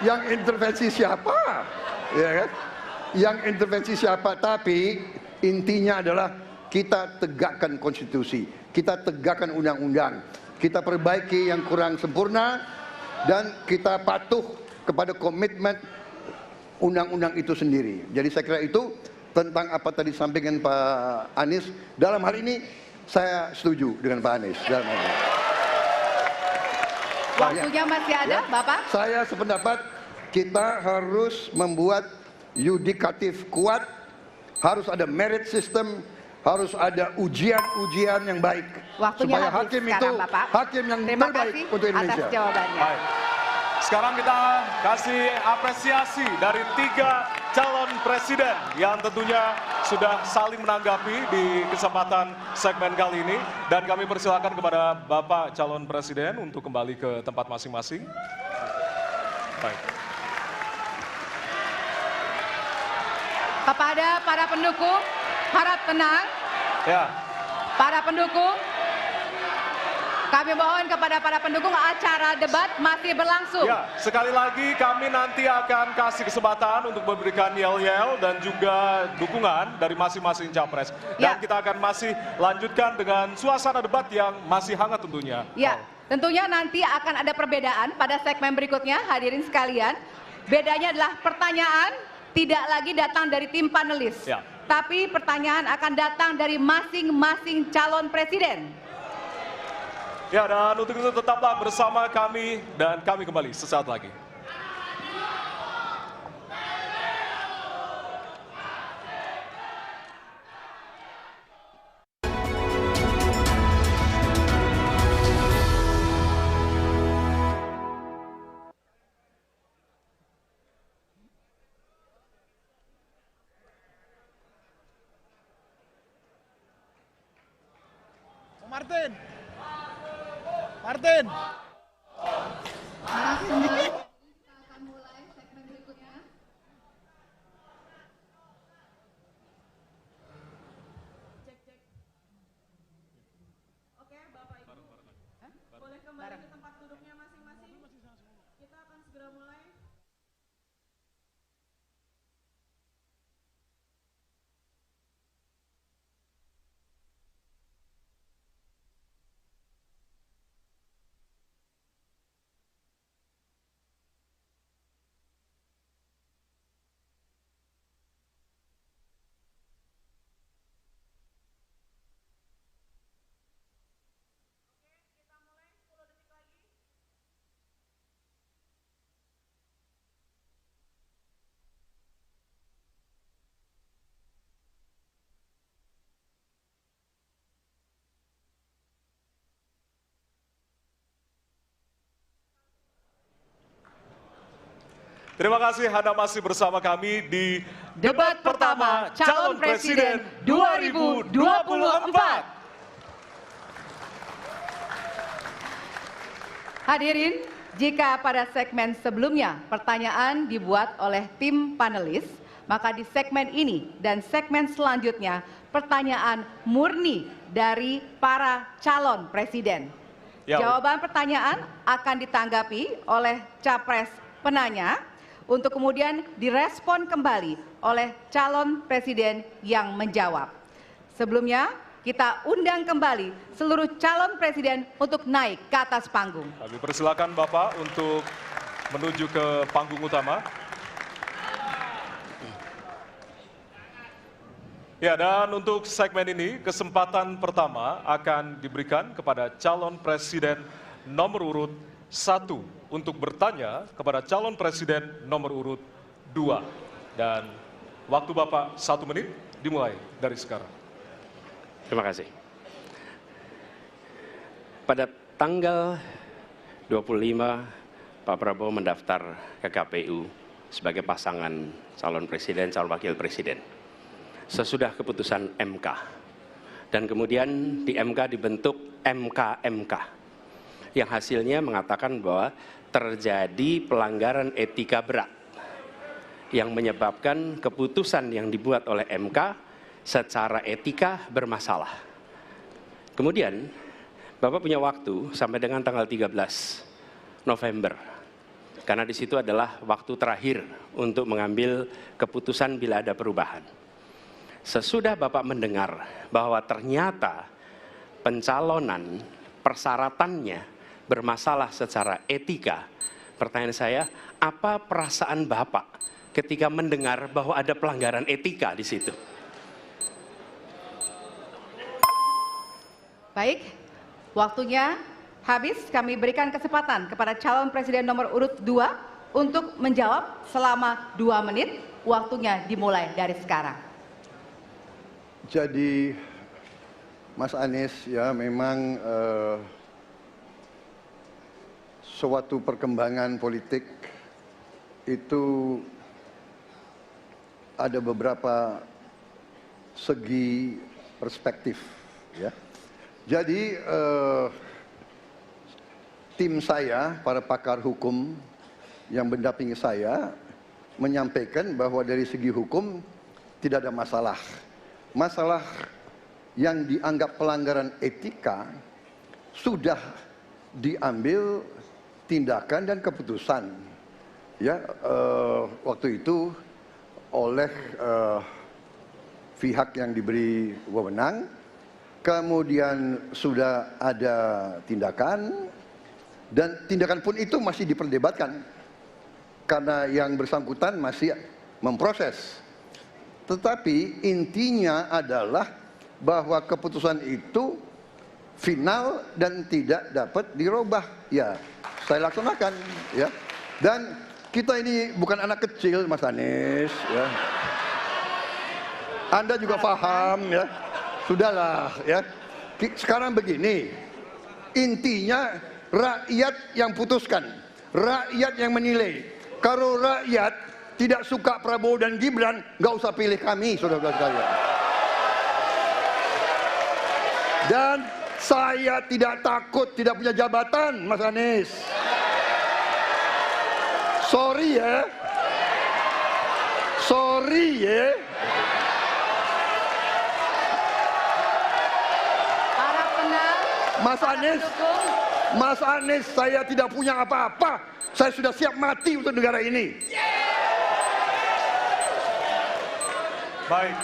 Yang intervensi siapa? Ya kan? Yang intervensi siapa? Tapi intinya adalah kita tegakkan konstitusi, kita tegakkan undang-undang, kita perbaiki yang kurang sempurna, dan kita patuh kepada komitmen undang-undang itu sendiri. Jadi saya kira itu tentang apa tadi disampaikan Pak Anies. Dalam hal ini saya setuju dengan Pak Anies. Dalam hal ini. Waktunya masih ada, Bapak? Saya sependapat kita harus membuat yudikatif kuat, harus ada merit system, harus ada ujian-ujian yang baik. Waktunya supaya habis hakim sekarang, itu Bapak. hakim yang Terima terbaik kasih untuk Indonesia. atas jawabannya. Baik. Sekarang kita kasih apresiasi dari 3 calon presiden yang tentunya sudah saling menanggapi di kesempatan segmen kali ini. Dan kami persilakan kepada Bapak calon presiden untuk kembali ke tempat masing-masing. Baik. Kepada para pendukung, harap tenang. Ya. Para pendukung, kami mohon kepada para pendukung, acara debat masih berlangsung. Ya, sekali lagi kami nanti akan kasih kesempatan untuk memberikan yel-yel dan juga dukungan dari masing-masing capres. Dan Ya. kita akan masih lanjutkan dengan suasana debat yang masih hangat tentunya. Ya, tentunya nanti akan ada perbedaan pada segmen berikutnya, hadirin sekalian. Bedanya adalah pertanyaan tidak lagi datang dari tim panelis, Ya. tapi pertanyaan akan datang dari masing-masing calon presiden. Ya, dan untuk itu tetaplah bersama kami dan kami kembali sesaat lagi. Martin. Martin. Kita akan mulai segmen berikutnya. Oke, Bapak Ibu. Boleh kembali ke tempat duduknya masing-masing. Kita akan segera mulai. Terima kasih Anda masih bersama kami di Debat pertama Calon Presiden 2024. Hadirin, jika pada segmen sebelumnya pertanyaan dibuat oleh tim panelis, maka di segmen ini dan segmen selanjutnya pertanyaan murni dari para calon presiden. Ya. Jawaban pertanyaan akan ditanggapi oleh capres penanya untuk kemudian direspon kembali oleh calon presiden yang menjawab. Sebelumnya, kita undang kembali seluruh calon presiden untuk naik ke atas panggung. Kami persilakan Bapak untuk menuju ke panggung utama. Ya, dan untuk segmen ini kesempatan pertama akan diberikan kepada calon presiden nomor urut 1 untuk bertanya kepada calon presiden nomor urut 2. Dan waktu Bapak 1 menit dimulai dari sekarang. Terima kasih. Pada tanggal 25, Pak Prabowo mendaftar ke KPU sebagai pasangan calon presiden, calon wakil presiden. Sesudah keputusan MK. Dan kemudian di MK dibentuk MK-MK. Yang hasilnya mengatakan bahwa terjadi pelanggaran etika berat yang menyebabkan keputusan yang dibuat oleh MK secara etika bermasalah. Kemudian Bapak punya waktu sampai dengan tanggal 13 November. Karena di situ adalah waktu terakhir untuk mengambil keputusan bila ada perubahan. Sesudah Bapak mendengar bahwa ternyata pencalonan persyaratannya bermasalah secara etika, pertanyaan saya, apa perasaan Bapak ketika mendengar bahwa ada pelanggaran etika di situ? Baik, waktunya habis. Kami berikan kesempatan kepada calon presiden nomor urut 2 untuk menjawab selama 2 menit. Waktunya dimulai dari sekarang. Jadi Mas Anies, ya memang suatu perkembangan politik itu ada beberapa segi perspektif, ya. Jadi tim saya, para pakar hukum yang mendampingi saya menyampaikan bahwa dari segi hukum tidak ada masalah. Masalah yang dianggap pelanggaran etika sudah diambil tindakan dan keputusan, ya, waktu itu oleh pihak yang diberi wewenang. Kemudian sudah ada tindakan, dan tindakan pun itu masih diperdebatkan karena yang bersangkutan masih memproses. Tetapi intinya adalah bahwa keputusan itu final dan tidak dapat dirubah. Ya, saya laksanakan, ya. Dan kita ini bukan anak kecil, Mas Anies, ya. Anda juga paham, ya. Sudahlah, ya. Sekarang begini, intinya rakyat yang putuskan, rakyat yang menilai. Kalau rakyat tidak suka Prabowo dan Gibran, nggak usah pilih kami, saudara-saudara sekalian. Dan saya tidak takut tidak punya jabatan, Mas Anies. Sorry ya, sorry ya. Mas Anies, saya tidak punya apa-apa. Saya sudah siap mati untuk negara ini. Baik.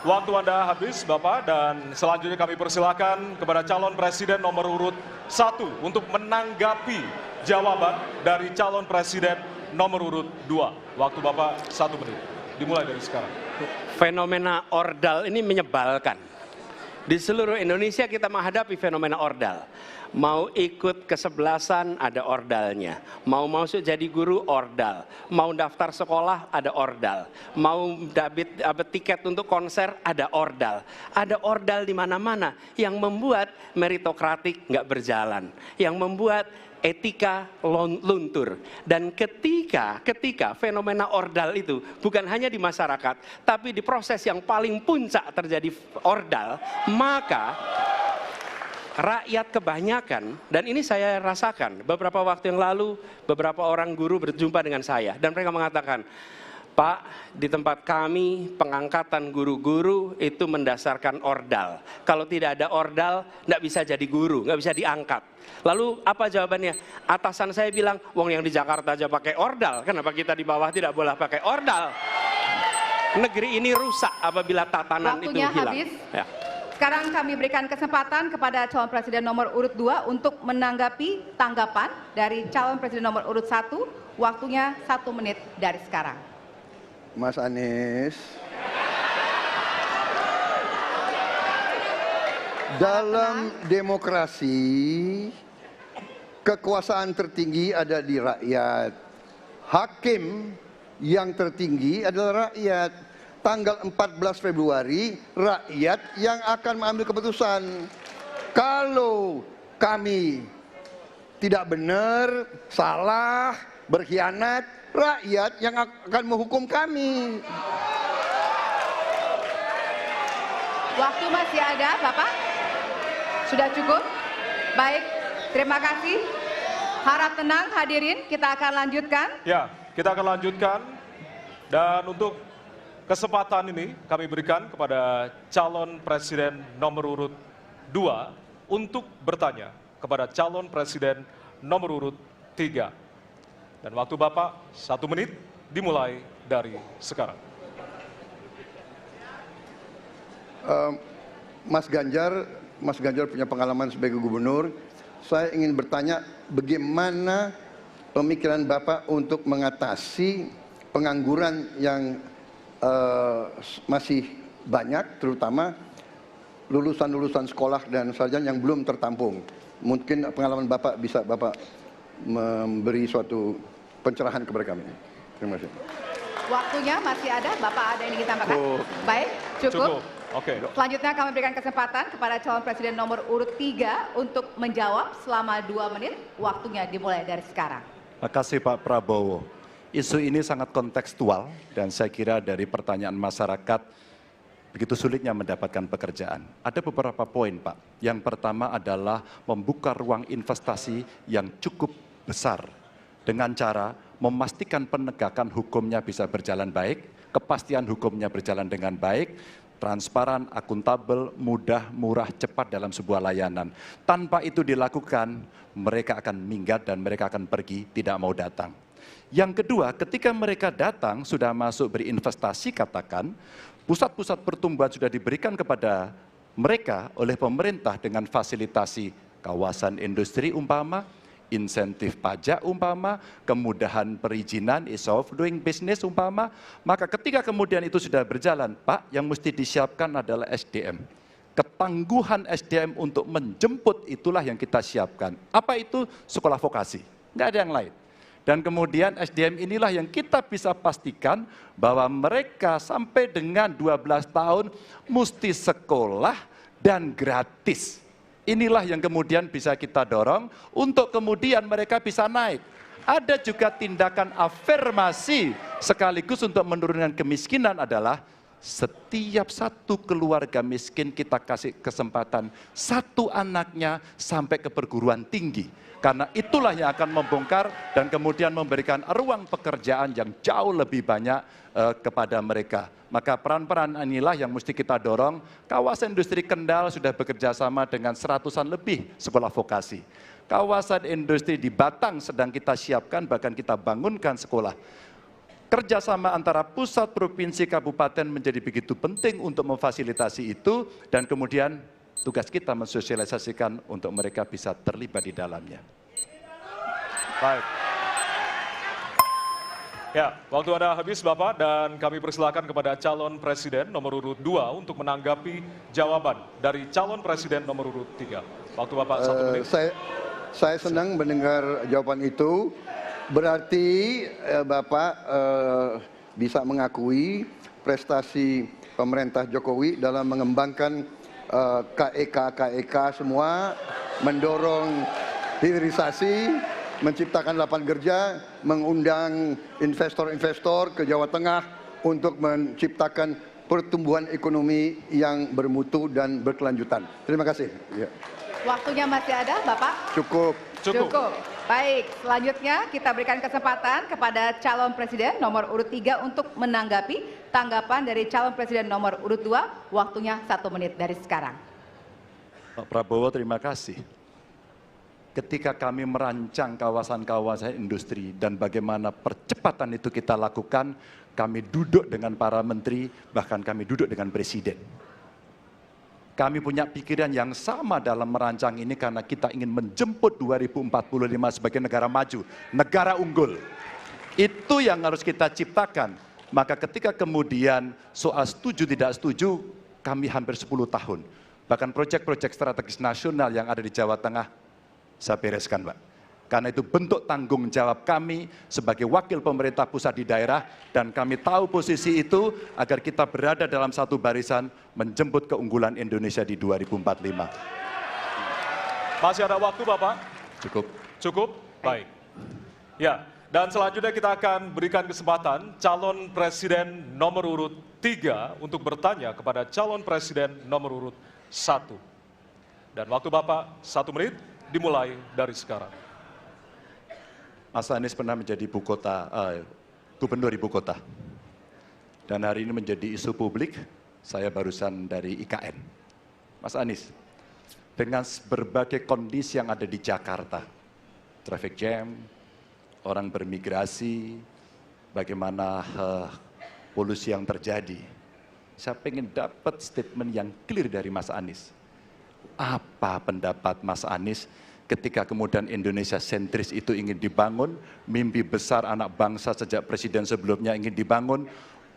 Waktu Anda habis, Bapak, dan selanjutnya kami persilakan kepada calon presiden nomor urut 1 untuk menanggapi jawaban dari calon presiden nomor urut 2. Waktu Bapak 1 menit. Dimulai dari sekarang. Fenomena ordal ini menyebalkan. Di seluruh Indonesia kita menghadapi fenomena ordal. Mau ikut kesebelasan ada ordalnya. Mau masuk jadi guru ordal. Mau daftar sekolah ada ordal. Mau dapat tiket untuk konser ada ordal. Ada ordal di mana-mana yang membuat meritokratik nggak berjalan. Yang membuat etika luntur. Dan ketika fenomena ordal itu bukan hanya di masyarakat, tapi di proses yang paling puncak terjadi ordal, maka rakyat kebanyakan, dan ini saya rasakan beberapa waktu yang lalu, beberapa orang guru berjumpa dengan saya dan mereka mengatakan, Pak, di tempat kami pengangkatan guru-guru itu mendasarkan ordal. Kalau tidak ada ordal, nggak bisa jadi guru, nggak bisa diangkat. Lalu apa jawabannya? Atasan saya bilang, wong yang di Jakarta aja pakai ordal, kenapa kita di bawah tidak boleh pakai ordal? Negeri ini rusak apabila tatanan itu hilang. Waktunya habis. Ya. Sekarang kami berikan kesempatan kepada calon presiden nomor urut 2 untuk menanggapi tanggapan dari calon presiden nomor urut 1. Waktunya 1 menit dari sekarang. Mas Anies, dalam demokrasi kekuasaan tertinggi ada di rakyat. Hakim yang tertinggi adalah rakyat. Tanggal 14 Februari rakyat yang akan mengambil keputusan. Kalau kami tidak benar, salah, berkhianat, rakyat yang akan menghukum kami. Waktu masih ada, Bapak? Sudah cukup? Baik, terima kasih. Harap tenang hadirin, kita akan lanjutkan. Ya, kita akan lanjutkan. Dan untuk kesempatan ini kami berikan kepada calon presiden nomor urut 2 untuk bertanya kepada calon presiden nomor urut 3. Dan waktu Bapak 1 menit dimulai dari sekarang. Mas Ganjar punya pengalaman sebagai gubernur. Saya ingin bertanya bagaimana pemikiran Bapak untuk mengatasi pengangguran yang masih banyak, terutama lulusan-lulusan sekolah dan sarjana yang belum tertampung. Mungkin pengalaman Bapak bisa Bapak memberi suatu pencerahan kepada kami. Terima kasih. Waktunya masih ada, Bapak ada yang ingin ditambahkan? Baik, cukup. Oke. Selanjutnya kami berikan kesempatan kepada calon presiden nomor urut 3 untuk menjawab selama 2 menit. Waktunya dimulai dari sekarang. Terima kasih Pak Prabowo. Isu ini sangat kontekstual dan saya kira dari pertanyaan masyarakat begitu sulitnya mendapatkan pekerjaan. Ada beberapa poin Pak. Yang pertama adalah membuka ruang investasi yang cukup besar dengan cara memastikan penegakan hukumnya bisa berjalan baik, kepastian hukumnya berjalan dengan baik, transparan, akuntabel, mudah, murah, cepat dalam sebuah layanan. Tanpa itu dilakukan, mereka akan minggat dan mereka akan pergi, tidak mau datang. Yang kedua, ketika mereka datang, sudah masuk berinvestasi katakan, pusat-pusat pertumbuhan sudah diberikan kepada mereka oleh pemerintah dengan fasilitasi kawasan industri umpama, insentif pajak umpama, kemudahan perizinan, ease of doing business umpama, maka ketika kemudian itu sudah berjalan, Pak, yang mesti disiapkan adalah SDM. Ketangguhan SDM untuk menjemput itulah yang kita siapkan. Apa itu? Sekolah vokasi, nggak ada yang lain. Dan kemudian SDM inilah yang kita bisa pastikan bahwa mereka sampai dengan 12 tahun mesti sekolah dan gratis. Inilah yang kemudian bisa kita dorong untuk kemudian mereka bisa naik. Ada juga tindakan afirmasi sekaligus untuk menurunkan kemiskinan adalah setiap satu keluarga miskin kita kasih kesempatan satu anaknya sampai ke perguruan tinggi. Karena itulah yang akan membongkar dan kemudian memberikan ruang pekerjaan yang jauh lebih banyak kepada mereka. Maka peran-peran inilah yang mesti kita dorong. Kawasan industri Kendal sudah bekerja sama dengan 100-an lebih sekolah vokasi. Kawasan industri di Batang sedang kita siapkan, bahkan kita bangunkan sekolah. Kerjasama antara pusat, provinsi, kabupaten menjadi begitu penting untuk memfasilitasi itu, dan kemudian tugas kita mensosialisasikan untuk mereka bisa terlibat di dalamnya. Baik. Ya, waktu Anda habis Bapak, dan kami persilakan kepada calon presiden nomor urut 2 untuk menanggapi jawaban dari calon presiden nomor urut 3. Waktu Bapak 1 menit. Saya senang mendengar jawaban itu. Berarti Bapak bisa mengakui prestasi pemerintah Jokowi dalam mengembangkan KEK semua, mendorong hilirisasi, menciptakan lapangan kerja, mengundang investor-investor ke Jawa Tengah untuk menciptakan pertumbuhan ekonomi yang bermutu dan berkelanjutan. Terima kasih. Ya. Waktunya masih ada, Bapak? Cukup. Baik, selanjutnya kita berikan kesempatan kepada calon presiden nomor urut 3 untuk menanggapi tanggapan dari calon presiden nomor urut 2. Waktunya 1 menit dari sekarang. Pak Prabowo, terima kasih. Ketika kami merancang kawasan-kawasan industri dan bagaimana percepatan itu kita lakukan, kami duduk dengan para menteri, bahkan kami duduk dengan presiden. Kami punya pikiran yang sama dalam merancang ini karena kita ingin menjemput 2045 sebagai negara maju, negara unggul. Itu yang harus kita ciptakan. Maka ketika kemudian soal setuju tidak setuju, kami hampir 10 tahun. Bahkan proyek-proyek strategis nasional yang ada di Jawa Tengah, saya bereskan, Pak. Karena itu bentuk tanggung jawab kami sebagai wakil pemerintah pusat di daerah, dan kami tahu posisi itu agar kita berada dalam satu barisan menjemput keunggulan Indonesia di 2045. Masih ada waktu Bapak? Cukup? Baik. Ya, dan selanjutnya kita akan berikan kesempatan calon presiden nomor urut 3 untuk bertanya kepada calon presiden nomor urut 1. Dan waktu Bapak 1 menit dimulai dari sekarang. Mas Anies pernah menjadi gubernur ibu kota. Dan hari ini menjadi isu publik, saya barusan dari IKN. Mas Anies, dengan berbagai kondisi yang ada di Jakarta, traffic jam, orang bermigrasi, bagaimana polusi yang terjadi. Saya pengen dapat statement yang clear dari Mas Anies. Apa pendapat Mas Anies ketika kemudian Indonesia sentris itu ingin dibangun, mimpi besar anak bangsa sejak presiden sebelumnya ingin dibangun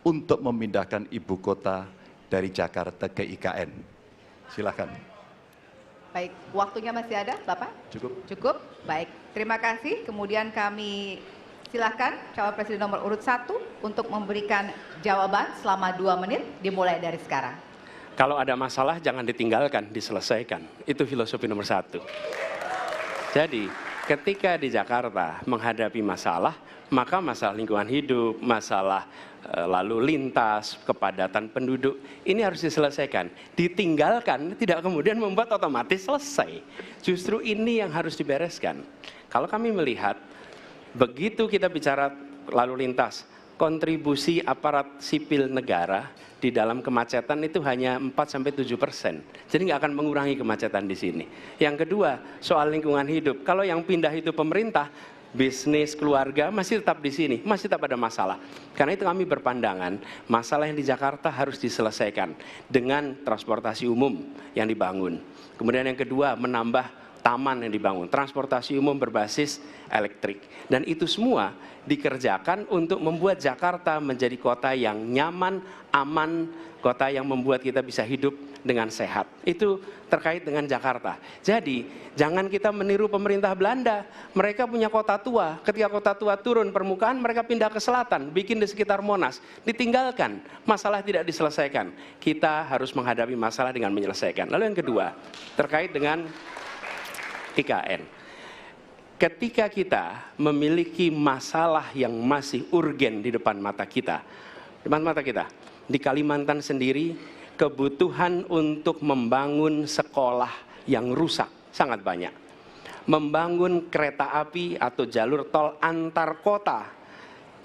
untuk memindahkan ibu kota dari Jakarta ke IKN. Silakan. Baik, waktunya masih ada, Bapak? Cukup. Cukup, baik. Terima kasih. Kemudian kami silakan calon presiden nomor urut 1 untuk memberikan jawaban selama 2 menit, dimulai dari sekarang. Kalau ada masalah jangan ditinggalkan, diselesaikan. Itu filosofi nomor 1. Jadi ketika di Jakarta menghadapi masalah, maka masalah lingkungan hidup, masalah lalu lintas, kepadatan penduduk, ini harus diselesaikan. Ditinggalkan tidak kemudian membuat otomatis selesai. Justru ini yang harus dibereskan. Kalau kami melihat, begitu kita bicara lalu lintas, kontribusi aparat sipil negara di dalam kemacetan itu hanya 4-7%. Jadi nggak akan mengurangi kemacetan di sini. Yang kedua, soal lingkungan hidup. Kalau yang pindah itu pemerintah, bisnis, keluarga masih tetap di sini, masih tetap ada masalah. Karena itu kami berpandangan, masalah yang di Jakarta harus diselesaikan dengan transportasi umum yang dibangun. Kemudian yang kedua, menambah taman yang dibangun, transportasi umum berbasis elektrik. Dan itu semua dikerjakan untuk membuat Jakarta menjadi kota yang nyaman, aman, kota yang membuat kita bisa hidup dengan sehat. Itu terkait dengan Jakarta. Jadi, jangan kita meniru pemerintah Belanda. Mereka punya kota tua. Ketika kota tua turun permukaan, mereka pindah ke selatan, bikin di sekitar Monas. Ditinggalkan, masalah tidak diselesaikan. Kita harus menghadapi masalah dengan menyelesaikan. Lalu yang kedua, terkait dengan IKN. Ketika kita memiliki masalah yang masih urgen di depan mata kita, di Kalimantan sendiri, kebutuhan untuk membangun sekolah yang rusak sangat banyak. Membangun kereta api atau jalur tol antar kota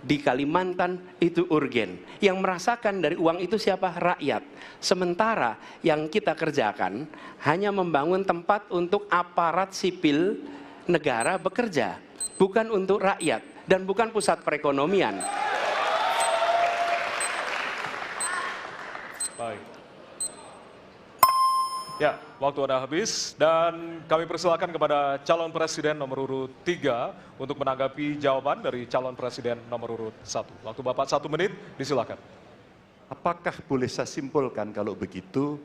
di Kalimantan itu urgen. Yang merasakan dari uang itu siapa? Rakyat. Sementara yang kita kerjakan hanya membangun tempat untuk aparat sipil negara bekerja, bukan untuk rakyat dan bukan pusat perekonomian. Baik. Ya, waktu Anda habis dan kami persilakan kepada calon presiden nomor urut 3 untuk menanggapi jawaban dari calon presiden nomor urut 1. Waktu Bapak 1 menit, disilakan. Apakah boleh saya simpulkan kalau begitu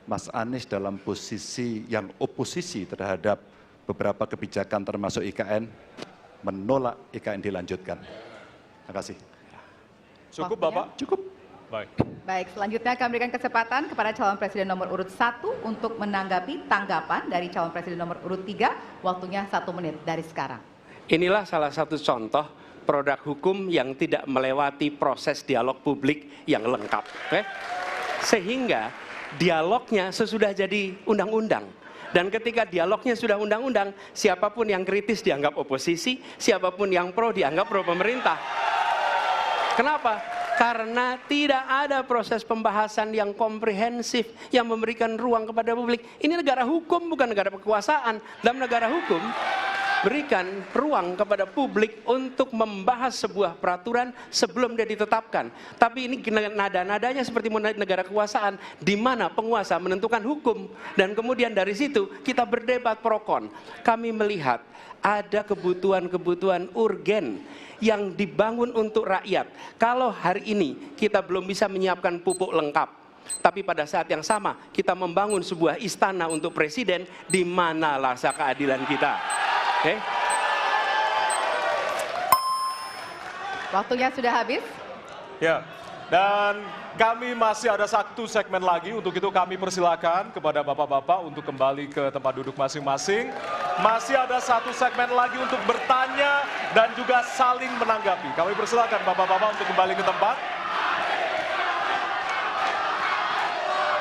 Mas Anies dalam posisi yang oposisi terhadap beberapa kebijakan termasuk IKN menolak IKN dilanjutkan? Terima kasih. Cukup Bapak? Cukup. Baik. Baik, selanjutnya kami berikan kesempatan kepada calon presiden nomor urut 1 untuk menanggapi tanggapan dari calon presiden nomor urut 3, waktunya 1 menit dari sekarang. Inilah salah satu contoh produk hukum yang tidak melewati proses dialog publik yang lengkap. Sehingga dialognya sesudah jadi undang-undang. Dan ketika dialognya sudah undang-undang, siapapun yang kritis dianggap oposisi, siapapun yang pro dianggap pro pemerintah. Kenapa? Karena tidak ada proses pembahasan yang komprehensif yang memberikan ruang kepada publik. Ini negara hukum, bukan negara kekuasaan. Dalam negara hukum, berikan ruang kepada publik untuk membahas sebuah peraturan sebelum dia ditetapkan. Tapi ini nada-nadanya seperti negara kekuasaan, di mana penguasa menentukan hukum. Dan kemudian dari situ kita berdebat pro kon. Kami melihat ada kebutuhan-kebutuhan urgen yang dibangun untuk rakyat. Kalau hari ini kita belum bisa menyiapkan pupuk lengkap, tapi pada saat yang sama kita membangun sebuah istana untuk presiden, di mana rasa keadilan kita? Oke? Waktunya sudah habis. Ya, dan kami masih ada 1 segmen lagi. Untuk itu kami persilakan kepada bapak-bapak untuk kembali ke tempat duduk masing-masing. Masih ada 1 segmen lagi untuk bertanya dan juga saling menanggapi. Kami persilakan bapak-bapak untuk kembali ke tempat.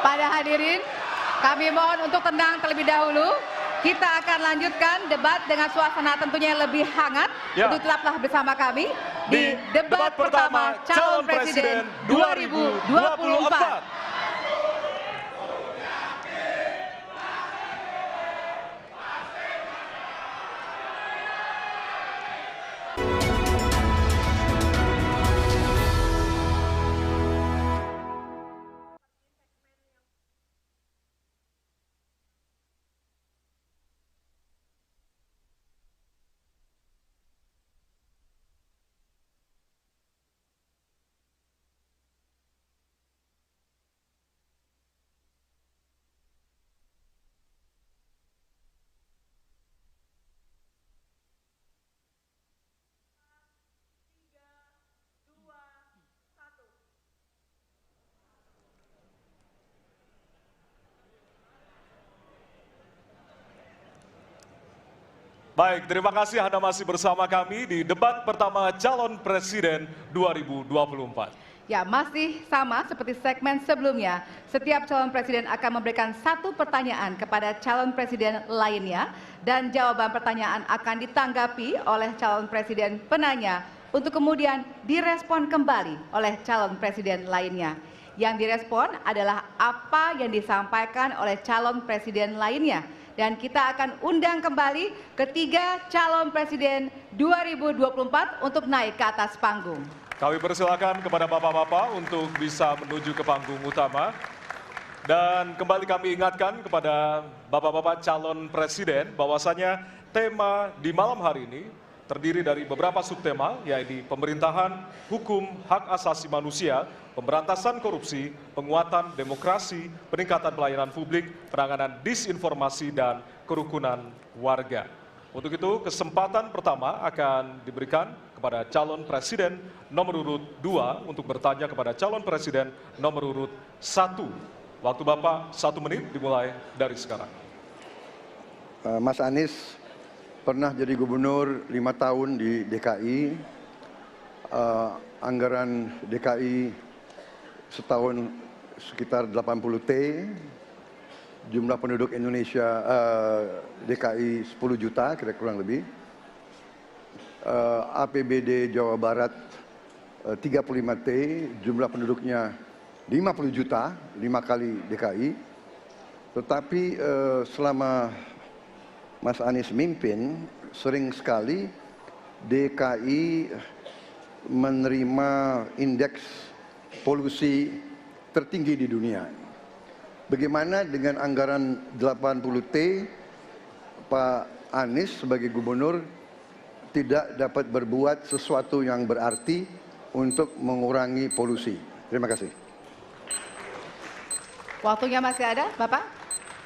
Pada hadirin, kami mohon untuk tenang terlebih dahulu. Kita akan lanjutkan debat dengan suasana tentunya yang lebih hangat. Ya. Untuk tetaplah bersama kami di debat pertama calon presiden 2024. Baik, terima kasih Anda masih bersama kami di debat pertama calon presiden 2024. Ya, masih sama seperti segmen sebelumnya. Setiap calon presiden akan memberikan satu pertanyaan kepada calon presiden lainnya dan jawaban pertanyaan akan ditanggapi oleh calon presiden penanya untuk kemudian direspon kembali oleh calon presiden lainnya. Yang direspon adalah apa yang disampaikan oleh calon presiden lainnya. Dan kita akan undang kembali ketiga calon presiden 2024 untuk naik ke atas panggung. Kami persilakan kepada bapak-bapak untuk bisa menuju ke panggung utama. Dan kembali kami ingatkan kepada bapak-bapak calon presiden bahwasanya tema di malam hari ini terdiri dari beberapa subtema, yaitu pemerintahan, hukum, hak asasi manusia, pemberantasan korupsi, penguatan demokrasi, peningkatan pelayanan publik, penanganan disinformasi, dan kerukunan warga. Untuk itu, kesempatan pertama akan diberikan kepada calon presiden nomor urut 2 untuk bertanya kepada calon presiden nomor urut 1. Waktu Bapak 1 menit dimulai dari sekarang. Mas Anies pernah jadi gubernur 5 tahun di DKI. Anggaran DKI setahun sekitar 80 T. Jumlah penduduk Indonesia DKI 10 juta kira-kira kurang lebih. APBD Jawa Barat 35 T, jumlah penduduknya 50 juta, 5 kali DKI. Tetapi selama Mas Anies mimpin, sering sekali DKI menerima indeks polusi tertinggi di dunia. Bagaimana dengan anggaran 80 T, Pak Anies sebagai gubernur tidak dapat berbuat sesuatu yang berarti untuk mengurangi polusi? Terima kasih. Waktunya masih ada, Bapak?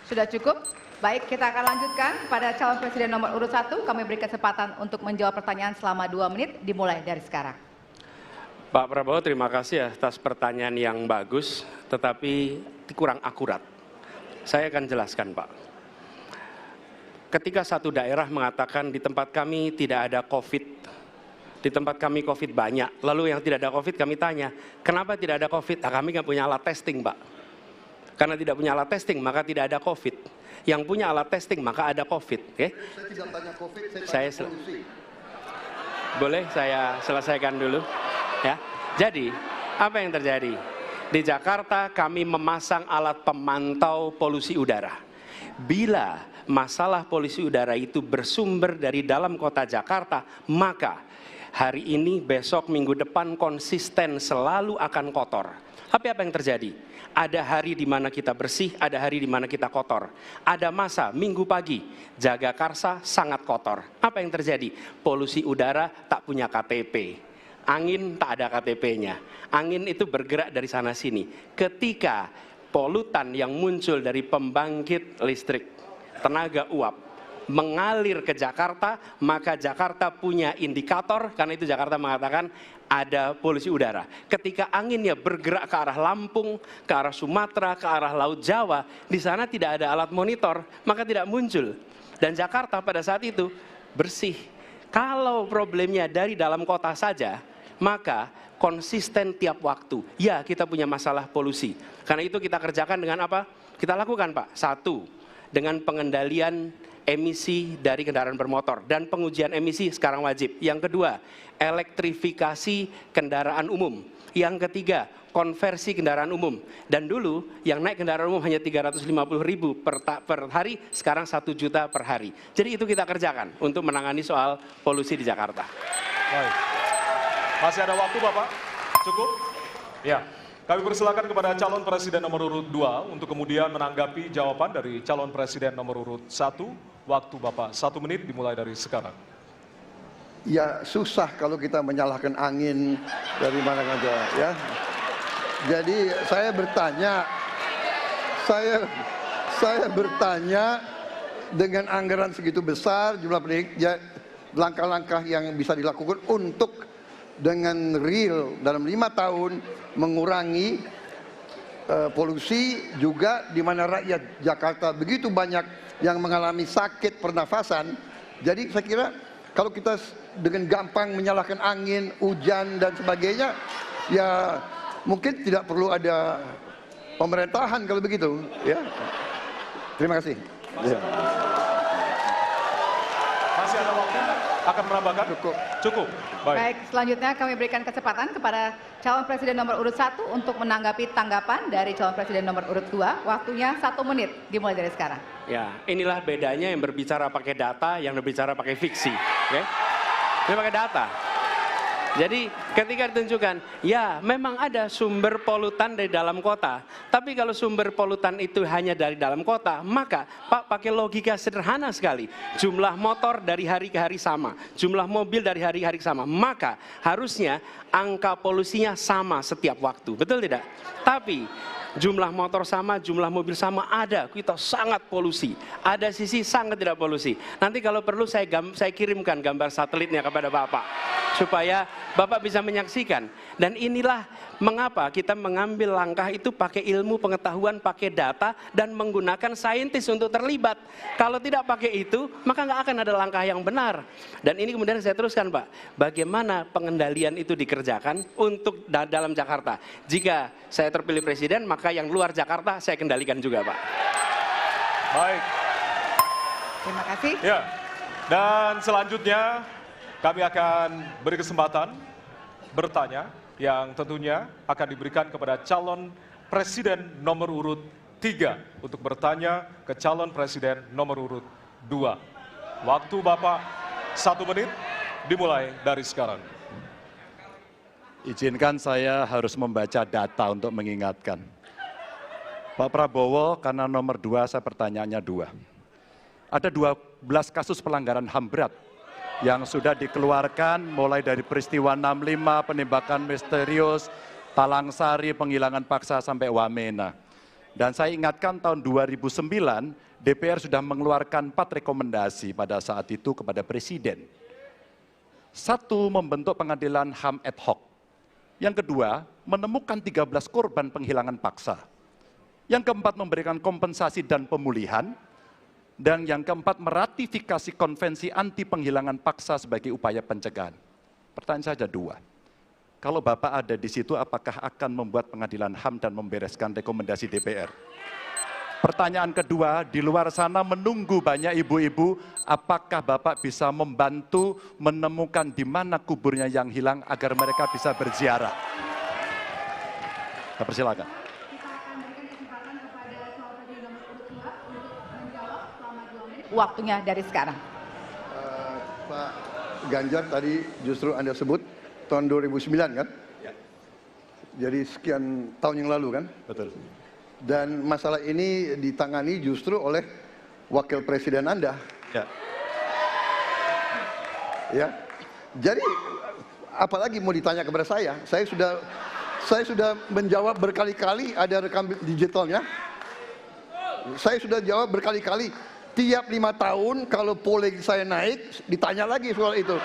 Sudah cukup? Baik, kita akan lanjutkan pada calon presiden nomor urut 1. Kami beri kesempatan untuk menjawab pertanyaan selama 2 menit, dimulai dari sekarang. Pak Prabowo, terima kasih atas pertanyaan yang bagus, tetapi kurang akurat. Saya akan jelaskan, Pak. Ketika satu daerah mengatakan di tempat kami tidak ada COVID, di tempat kami COVID banyak, lalu yang tidak ada COVID kami tanya, kenapa tidak ada COVID? Nah, kami nggak punya alat testing, Pak. Karena tidak punya alat testing, maka tidak ada COVID. Yang punya alat testing, maka ada COVID. Okay? Saya tidak tanya COVID, saya tanya polusi. Boleh saya selesaikan dulu? Ya. Jadi, apa yang terjadi? Di Jakarta kami memasang alat pemantau polusi udara. Bila masalah polusi udara itu bersumber dari dalam kota Jakarta, maka hari ini, besok, minggu depan konsisten selalu akan kotor. Tapi apa yang terjadi? Ada hari di mana kita bersih, ada hari di mana kita kotor. Ada masa minggu pagi, Jagakarsa sangat kotor. Apa yang terjadi? Polusi udara tak punya KTP. Angin tak ada KTP-nya. Angin itu bergerak dari sana sini. Ketika polutan yang muncul dari pembangkit listrik, tenaga uap, mengalir ke Jakarta, maka Jakarta punya indikator, karena itu Jakarta mengatakan ada polusi udara. Ketika anginnya bergerak ke arah Lampung, ke arah Sumatera, ke arah Laut Jawa, di sana tidak ada alat monitor, maka tidak muncul. Dan Jakarta pada saat itu bersih. Kalau problemnya dari dalam kota saja, maka konsisten tiap waktu. Ya, kita punya masalah polusi. Karena itu kita kerjakan dengan apa? Kita lakukan, Pak. 1, dengan pengendalian emisi dari kendaraan bermotor dan pengujian emisi sekarang wajib. Yang kedua, elektrifikasi kendaraan umum. Yang ketiga, konversi kendaraan umum. Dan dulu yang naik kendaraan umum hanya 350.000 per hari, sekarang 1 juta per hari. Jadi itu kita kerjakan untuk menangani soal polusi di Jakarta. Baik. Masih ada waktu, Bapak? Cukup? Ya. Kami persilakan kepada calon presiden nomor urut 2 untuk kemudian menanggapi jawaban dari calon presiden nomor urut 1. Waktu Bapak 1 menit dimulai dari sekarang. Ya susah kalau kita menyalahkan angin dari mana saja ya. Jadi saya bertanya dengan anggaran segitu besar, jumlah pendidik, ya, langkah-langkah yang bisa dilakukan untuk dengan real dalam 5 tahun mengurangi polusi, juga di mana rakyat Jakarta begitu banyak yang mengalami sakit pernafasan Jadi saya kira kalau kita dengan gampang menyalahkan angin, hujan dan sebagainya, ya mungkin tidak perlu ada pemerintahan kalau begitu. Ya. Terima kasih. Ya. Masih ada waktu? Akan menambahkan? Cukup. Cukup. Baik, selanjutnya kami berikan kesempatan kepada calon presiden nomor urut 1 untuk menanggapi tanggapan dari calon presiden nomor urut 2. Waktunya 1 menit, dimulai dari sekarang. Ya, inilah bedanya yang berbicara pakai data, yang berbicara pakai fiksi. Oke? Ini pakai data. Jadi ketika ditunjukkan, ya memang ada sumber polutan dari dalam kota. Tapi kalau sumber polutan itu hanya dari dalam kota, maka Pak pakai logika sederhana sekali. Jumlah motor dari hari ke hari sama, jumlah mobil dari hari ke hari sama. Maka harusnya angka polusinya sama setiap waktu. Betul tidak? Tapi jumlah motor sama, jumlah mobil sama, ada kita sangat polusi. Ada sisi sangat tidak polusi. Nanti kalau perlu saya kirimkan gambar satelitnya kepada Bapak supaya Bapak bisa menyaksikan. Dan inilah mengapa kita mengambil langkah itu pakai ilmu pengetahuan, pakai data dan menggunakan saintis untuk terlibat. Kalau tidak pakai itu, maka nggak akan ada langkah yang benar. Dan ini kemudian saya teruskan, Pak, bagaimana pengendalian itu dikerjakan untuk dalam Jakarta. Jika saya terpilih presiden, maka yang luar Jakarta saya kendalikan juga, Pak. Baik. Terima kasih. Ya. Dan selanjutnya kami akan beri kesempatan bertanya yang tentunya akan diberikan kepada calon presiden nomor urut 3 untuk bertanya ke calon presiden nomor urut 2. Waktu Bapak 1 menit dimulai dari sekarang. Izinkan saya harus membaca data untuk mengingatkan. Pak Prabowo, karena nomor 2 saya pertanyaannya 2. Ada 12 kasus pelanggaran HAM berat yang sudah dikeluarkan mulai dari peristiwa 65, penembakan misterius, Talang Sari, penghilangan paksa sampai Wamena. Dan saya ingatkan tahun 2009, DPR sudah mengeluarkan 4 rekomendasi pada saat itu kepada Presiden. 1, membentuk pengadilan HAM ad hoc. Yang kedua, menemukan 13 korban penghilangan paksa. Yang keempat, memberikan kompensasi dan pemulihan. Dan yang keempat, meratifikasi konvensi anti penghilangan paksa sebagai upaya pencegahan. Pertanyaan saja 2. Kalau Bapak ada di situ, apakah akan membuat pengadilan HAM dan membereskan rekomendasi DPR? Pertanyaan kedua, di luar sana menunggu banyak ibu-ibu, apakah Bapak bisa membantu menemukan di mana kuburnya yang hilang agar mereka bisa berziarah? Saya persilakan. Waktunya dari sekarang. Pak Ganjar tadi justru Anda sebut tahun 2009 kan? Ya. Jadi sekian tahun yang lalu kan? Betul. Dan masalah ini ditangani justru oleh wakil presiden Anda. Ya. Ya. Jadi apalagi mau ditanya kepada saya? Saya sudah menjawab berkali-kali, ada rekam digitalnya. Saya sudah jawab berkali-kali. Tiap 5 tahun kalau polling saya naik, ditanya lagi soal itu.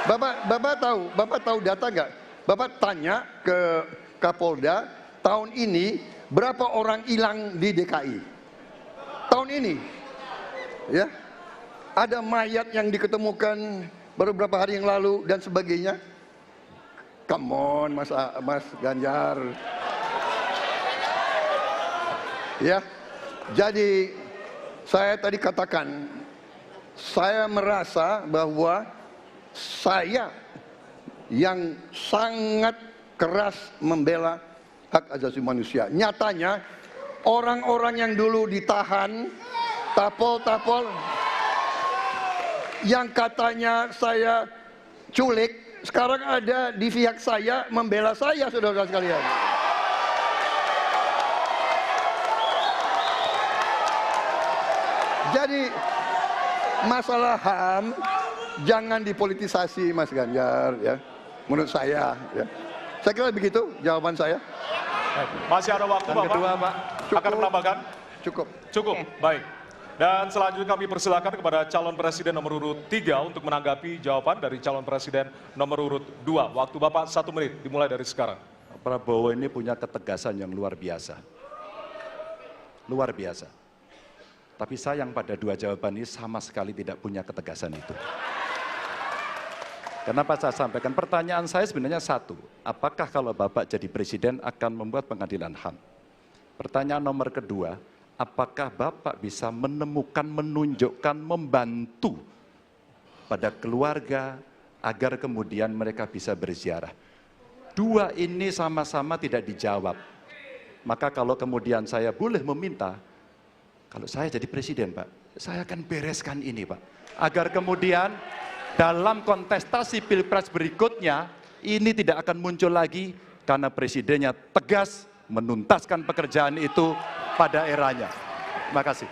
Bapak tahu data nggak? Bapak tanya ke Kapolda, tahun ini berapa orang hilang di DKI? Tahun ini, ya, ada mayat yang diketemukan baru beberapa hari yang lalu dan sebagainya. Come on, Mas Ganjar. Ya, jadi saya tadi katakan, saya merasa bahwa saya yang sangat keras membela hak asasi manusia. Nyatanya orang-orang yang dulu ditahan, tapol-tapol, yang katanya saya culik, sekarang ada di pihak saya membela saya, saudara-saudara sekalian. Jadi masalah HAM jangan dipolitisasi, Mas Ganjar, ya. Menurut saya, ya. Saya kira begitu jawaban saya. Masih ada waktu, Dan Bapak? kedua, Pak. Akan menambahkan? Cukup. Cukup, baik. Dan selanjutnya kami persilakan kepada calon presiden nomor urut 3 untuk menanggapi jawaban dari calon presiden nomor urut 2. Waktu Bapak 1 menit, dimulai dari sekarang. Prabowo ini punya ketegasan yang luar biasa. luar biasa. Tapi sayang pada dua jawaban ini sama sekali tidak punya ketegasan itu. Kenapa saya sampaikan? Pertanyaan saya sebenarnya satu, apakah kalau Bapak jadi presiden akan membuat pengadilan HAM? Pertanyaan nomor kedua, apakah Bapak bisa menemukan, menunjukkan, membantu pada keluarga agar kemudian mereka bisa berziarah? Dua ini sama-sama tidak dijawab. Maka kalau kemudian saya boleh meminta, kalau saya jadi presiden, Pak, saya akan bereskan ini, Pak. Agar kemudian dalam kontestasi pilpres berikutnya, ini tidak akan muncul lagi karena presidennya tegas menuntaskan pekerjaan itu pada eranya. Terima kasih.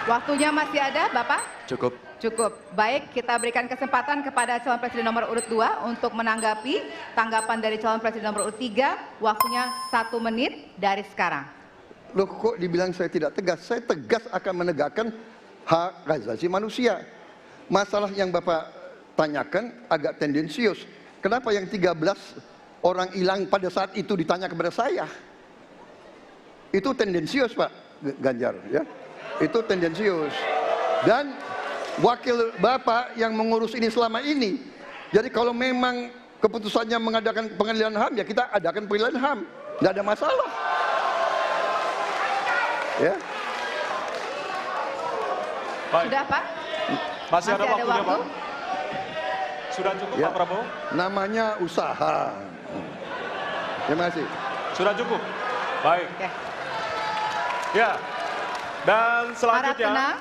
Waktunya masih ada, Bapak? Cukup. Cukup. Baik, kita berikan kesempatan kepada calon presiden nomor urut 2 untuk menanggapi tanggapan dari calon presiden nomor urut 3. Waktunya 1 menit dari sekarang. Loh, kok dibilang saya tidak tegas? Saya tegas akan menegakkan hak asasi manusia. Masalah yang Bapak tanyakan agak tendensius. Kenapa yang 13 orang hilang pada saat itu ditanya kepada saya? Itu tendensius, Pak Ganjar, ya. Itu tendensius. Dan wakil Bapak yang mengurus ini selama ini. Jadi kalau memang keputusannya mengadakan pengadilan HAM, ya kita adakan pengadilan HAM. Nggak ada masalah. Ya. Baik. Sudah, Pak? Masih ada waktunya, waktu? Pak? Sudah cukup, Ya. Pak Prabowo? Namanya usaha. Terima kasih. Sudah cukup? Baik. Oke. Ya, dan Harap selanjutnya tenang.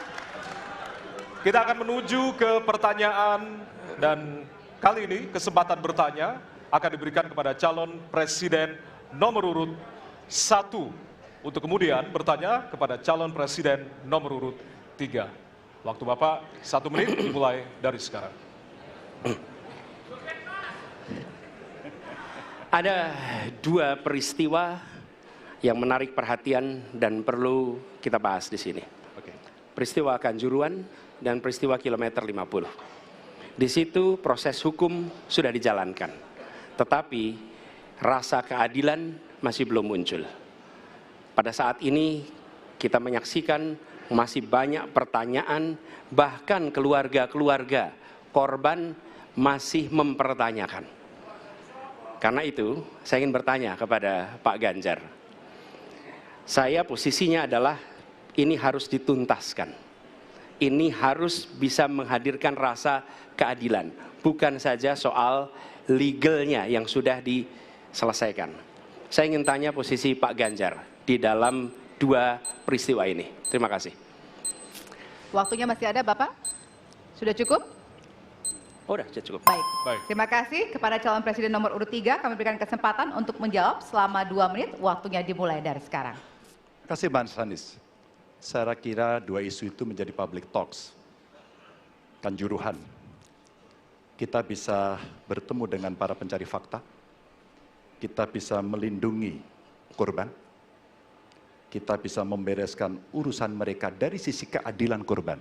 kita akan menuju ke pertanyaan dan kali ini kesempatan bertanya akan diberikan kepada calon presiden nomor urut 1 untuk kemudian bertanya kepada calon presiden nomor urut 3. Waktu Bapak 1 menit dimulai dari sekarang. Ada dua peristiwa yang menarik perhatian dan perlu kita bahas di sini. Oke. Peristiwa Kanjuruhan dan peristiwa kilometer 50. Di situ proses hukum sudah dijalankan, tetapi rasa keadilan masih belum muncul. Pada saat ini kita menyaksikan masih banyak pertanyaan, bahkan keluarga-keluarga korban masih mempertanyakan. Karena itu, saya ingin bertanya kepada Pak Ganjar. Saya posisinya adalah ini harus dituntaskan. Ini harus bisa menghadirkan rasa keadilan, bukan saja soal legalnya yang sudah diselesaikan. Saya ingin tanya posisi Pak Ganjar di dalam dua peristiwa ini. Terima kasih. Waktunya masih ada, Bapak? Sudah cukup? Oh, sudah cukup. Baik. Baik. Terima kasih kepada calon presiden nomor urut 3. Kami berikan kesempatan untuk menjawab selama 2 menit. Waktunya dimulai dari sekarang. Terima kasih, Mas Anies. Saya kira dua isu itu menjadi public talks. Kanjuruhan. Kita bisa bertemu dengan para pencari fakta. Kita bisa melindungi korban. Kita bisa membereskan urusan mereka dari sisi keadilan korban,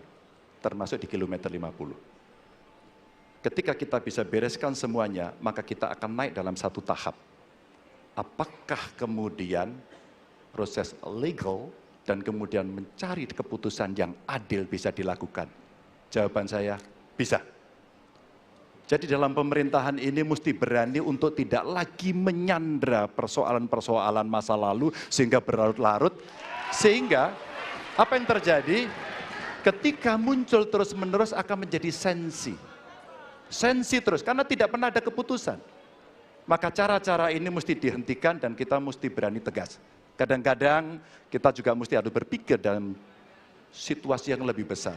termasuk di kilometer 50. Ketika kita bisa bereskan semuanya, maka kita akan naik dalam satu tahap. Apakah kemudian proses legal dan kemudian mencari keputusan yang adil bisa dilakukan? Jawaban saya, bisa. Jadi dalam pemerintahan ini mesti berani untuk tidak lagi menyandra persoalan-persoalan masa lalu sehingga berlarut-larut. Sehingga apa yang terjadi ketika muncul terus-menerus akan menjadi sensi. Sensi terus karena tidak pernah ada keputusan. Maka cara-cara ini mesti dihentikan dan kita mesti berani tegas. Kadang-kadang kita juga mesti harus berpikir dalam situasi yang lebih besar.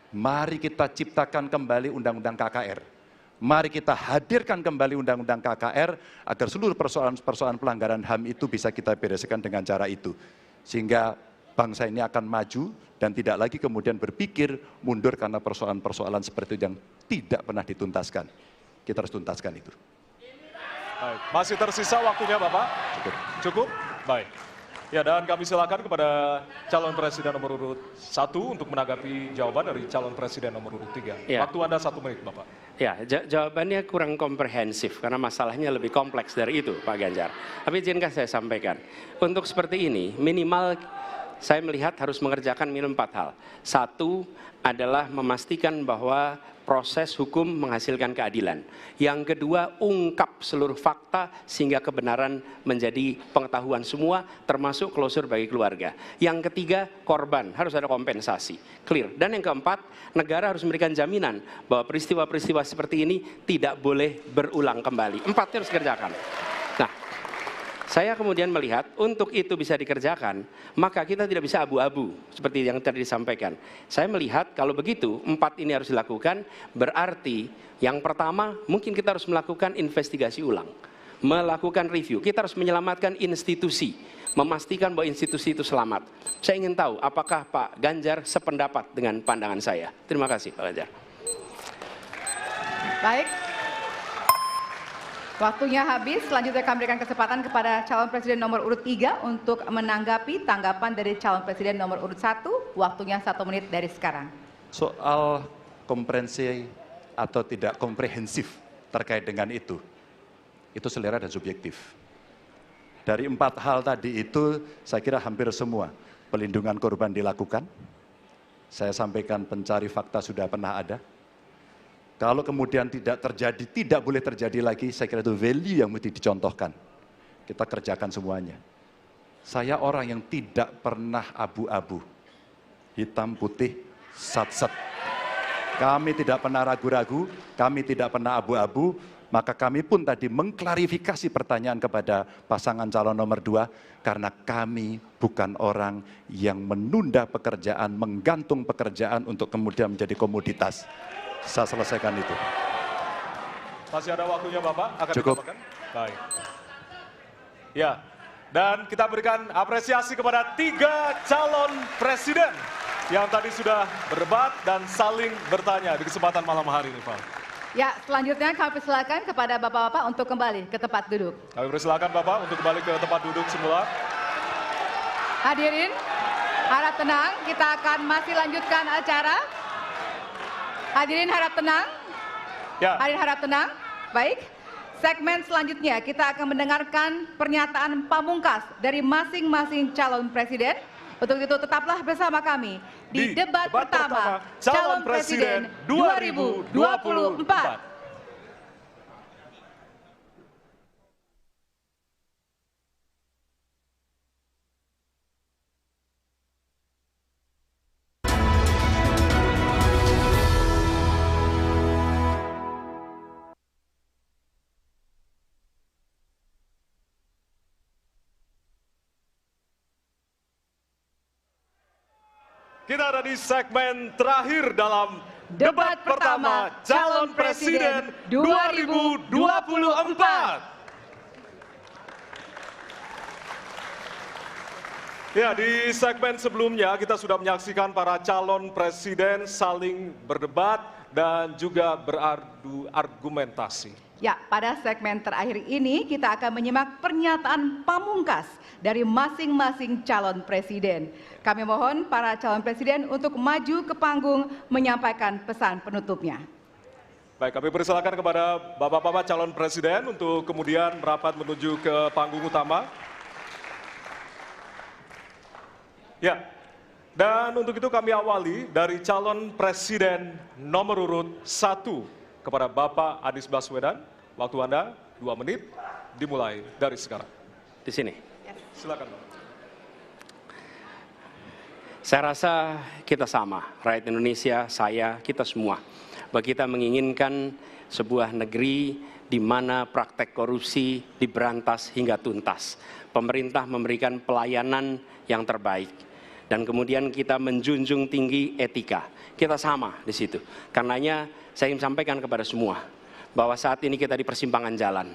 Mari kita ciptakan kembali Undang-Undang KKR. Mari kita hadirkan kembali Undang-Undang KKR agar seluruh persoalan-persoalan pelanggaran HAM itu bisa kita bereskan dengan cara itu. Sehingga bangsa ini akan maju dan tidak lagi kemudian berpikir mundur karena persoalan-persoalan seperti itu yang tidak pernah dituntaskan. Kita harus tuntaskan itu. Baik. Masih tersisa waktunya, Bapak? Cukup. Cukup? Baik. Ya, dan kami silakan kepada calon presiden nomor urut 1 untuk menanggapi jawaban dari calon presiden nomor urut 3. Ya. Waktu Anda 1 menit, Bapak. Ya, jawabannya kurang komprehensif karena masalahnya lebih kompleks dari itu, Pak Ganjar. Tapi izinkan saya sampaikan, untuk seperti ini minimal saya melihat harus mengerjakan minimum 4 hal. Satu adalah memastikan bahwa proses hukum menghasilkan keadilan. Yang kedua, ungkap seluruh fakta sehingga kebenaran menjadi pengetahuan semua, termasuk closure bagi keluarga. Yang ketiga, korban, harus ada kompensasi, clear. Dan yang keempat, negara harus memberikan jaminan bahwa peristiwa-peristiwa seperti ini tidak boleh berulang kembali. 4 harus dikerjakan. Nah, saya kemudian melihat untuk itu bisa dikerjakan, maka kita tidak bisa abu-abu seperti yang tadi disampaikan. Saya melihat kalau begitu 4 ini harus dilakukan, berarti yang pertama mungkin kita harus melakukan investigasi ulang, melakukan review. Kita harus menyelamatkan institusi, memastikan bahwa institusi itu selamat. Saya ingin tahu apakah Pak Ganjar sependapat dengan pandangan saya. Terima kasih Pak Ganjar. Baik. Waktunya habis, selanjutnya kami berikan kesempatan kepada calon presiden nomor urut 3 untuk menanggapi tanggapan dari calon presiden nomor urut 1. Waktunya 1 menit dari sekarang. Soal komprehensi atau tidak komprehensif terkait dengan itu selera dan subjektif. Dari 4 hal tadi itu, saya kira hampir semua pelindungan korban dilakukan. Saya sampaikan pencari fakta sudah pernah ada. Kalau kemudian tidak terjadi, tidak boleh terjadi lagi, saya kira itu value yang mesti dicontohkan. Kita kerjakan semuanya. Saya orang yang tidak pernah abu-abu, hitam putih, sat-set. Kami tidak pernah ragu-ragu, kami tidak pernah abu-abu, maka kami pun tadi mengklarifikasi pertanyaan kepada pasangan calon nomor 2, karena kami bukan orang yang menunda pekerjaan, menggantung pekerjaan untuk kemudian menjadi komoditas. Saya selesaikan itu. Masih ada waktunya Bapak? Akan Cukup. ditambahkan? Baik. Ya, dan kita berikan apresiasi kepada 3 calon presiden yang tadi sudah berdebat dan saling bertanya di kesempatan malam hari ini, Pak. Ya, selanjutnya kami persilakan kepada bapak-bapak untuk kembali ke tempat duduk. Kami persilakan Bapak untuk kembali ke tempat duduk semula. Hadirin, harap tenang, kita akan masih lanjutkan acara. Hadirin harap tenang. Ya. Hadirin harap tenang. Baik. Segmen selanjutnya kita akan mendengarkan pernyataan pamungkas dari masing-masing calon presiden. Untuk itu tetaplah bersama kami di debat pertama calon presiden 2024. Kita ada di segmen terakhir dalam debat pertama calon presiden 2024. Ya, di segmen sebelumnya kita sudah menyaksikan para calon presiden saling berdebat dan juga beradu argumentasi. Ya, pada segmen terakhir ini kita akan menyimak pernyataan pamungkas dari masing-masing calon presiden. Kami mohon para calon presiden untuk maju ke panggung menyampaikan pesan penutupnya. Baik, kami persilakan kepada bapak-bapak calon presiden untuk kemudian merapat menuju ke panggung utama. Ya, dan untuk itu kami awali dari calon presiden nomor urut 1 kepada Bapak Anies Baswedan. Waktu Anda 2 menit, dimulai dari sekarang. Di sini. Silakan, Bapak. Saya rasa kita sama, rakyat Indonesia, saya, kita semua. Bahwa kita menginginkan sebuah negeri di mana praktek korupsi diberantas hingga tuntas. Pemerintah memberikan pelayanan yang terbaik. Dan kemudian kita menjunjung tinggi etika. Kita sama di situ. Karenanya saya ingin sampaikan kepada semua bahwa saat ini kita di persimpangan jalan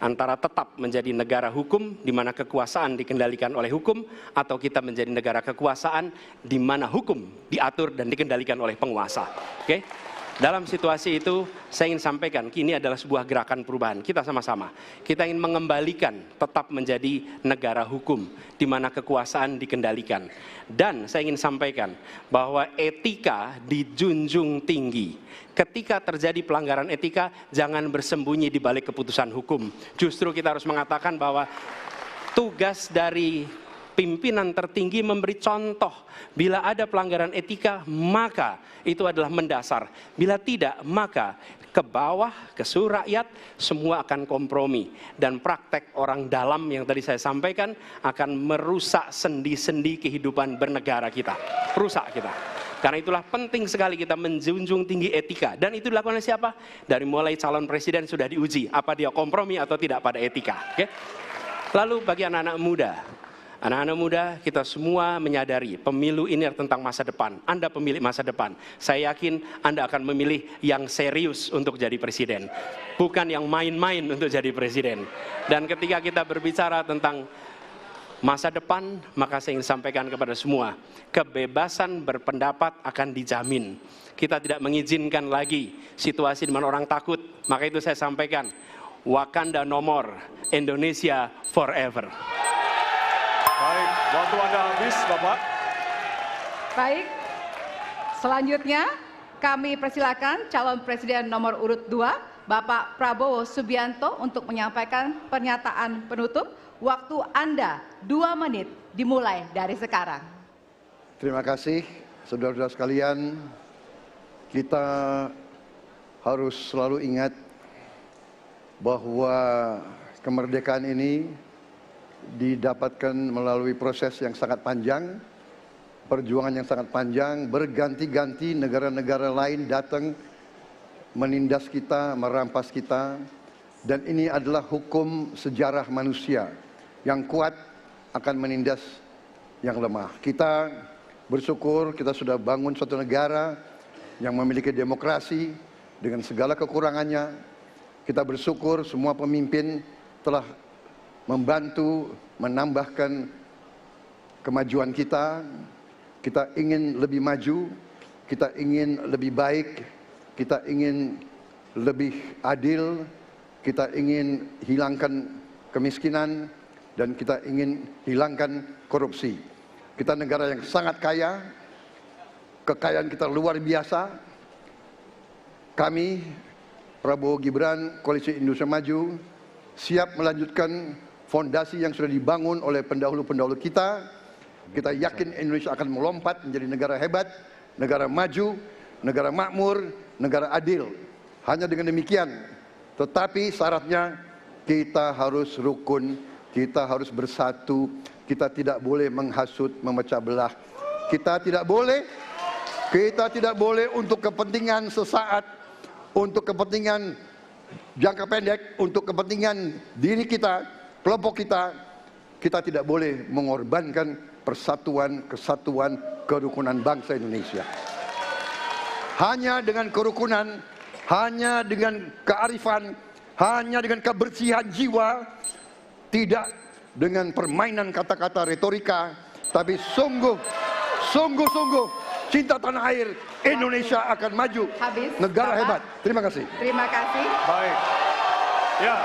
antara tetap menjadi negara hukum di mana kekuasaan dikendalikan oleh hukum, atau kita menjadi negara kekuasaan di mana hukum diatur dan dikendalikan oleh penguasa. Oke? Dalam situasi itu saya ingin sampaikan ini adalah sebuah gerakan perubahan. Kita sama-sama, kita ingin mengembalikan tetap menjadi negara hukum di mana kekuasaan dikendalikan. Dan saya ingin sampaikan bahwa etika dijunjung tinggi. Ketika terjadi pelanggaran etika, jangan bersembunyi di balik keputusan hukum. Justru kita harus mengatakan bahwa tugas dari pimpinan tertinggi memberi contoh. Bila ada pelanggaran etika, maka itu adalah mendasar. Bila tidak, maka ke bawah, ke seluruh rakyat, semua akan kompromi. Dan praktek orang dalam yang tadi saya sampaikan akan merusak sendi-sendi kehidupan bernegara kita. Rusak kita. Karena itulah penting sekali kita menjunjung tinggi etika. Dan itu dilakukan oleh siapa? Dari mulai calon presiden sudah diuji. Apa dia kompromi atau tidak pada etika. Okay? Lalu bagi anak-anak muda. Anak-anak muda, kita semua menyadari pemilu ini tentang masa depan. Anda pemilik masa depan. Saya yakin Anda akan memilih yang serius untuk jadi presiden. Bukan yang main-main untuk jadi presiden. Dan ketika kita berbicara tentang masa depan, maka saya ingin sampaikan kepada semua, kebebasan berpendapat akan dijamin. Kita tidak mengizinkan lagi situasi di mana orang takut. Maka itu saya sampaikan, Wakanda no more, Indonesia forever. Baik, waktu Anda habis, Bapak. Baik, selanjutnya kami persilakan calon presiden nomor urut 2, Bapak Prabowo Subianto untuk menyampaikan pernyataan penutup. Waktu Anda 2 menit dimulai dari sekarang. Terima kasih, saudara-saudara sekalian. Kita harus selalu ingat bahwa kemerdekaan ini didapatkan melalui proses yang sangat panjang, perjuangan yang sangat panjang, berganti-ganti negara-negara lain datang menindas kita, merampas kita, dan ini adalah hukum sejarah manusia. Yang kuat akan menindas yang lemah. Kita bersyukur kita sudah bangun suatu negara yang memiliki demokrasi dengan segala kekurangannya. Kita bersyukur semua pemimpin telah membantu menambahkan kemajuan kita. Kita ingin lebih maju, kita ingin lebih baik, kita ingin lebih adil, kita ingin hilangkan kemiskinan, dan kita ingin hilangkan korupsi. Kita negara yang sangat kaya, kekayaan kita luar biasa. Kami, Prabowo Gibran, Koalisi Indonesia Maju, siap melanjutkan fondasi yang sudah dibangun oleh pendahulu-pendahulu kita. Kita yakin Indonesia akan melompat menjadi negara hebat, negara maju, negara makmur, negara adil. Hanya dengan demikian, tetapi syaratnya kita harus rukun, kita harus bersatu, kita tidak boleh menghasut, memecah belah. Kita tidak boleh untuk kepentingan sesaat, untuk kepentingan jangka pendek, untuk kepentingan diri kita, kelompok kita, kita tidak boleh mengorbankan persatuan, kesatuan, kerukunan bangsa Indonesia. Hanya dengan kerukunan, hanya dengan kearifan, hanya dengan kebersihan jiwa, tidak dengan permainan kata-kata retorika, tapi sungguh cinta tanah air, Indonesia akan maju. Habis, negara Bapak. Hebat. Terima kasih. Terima kasih. Baik. Ya.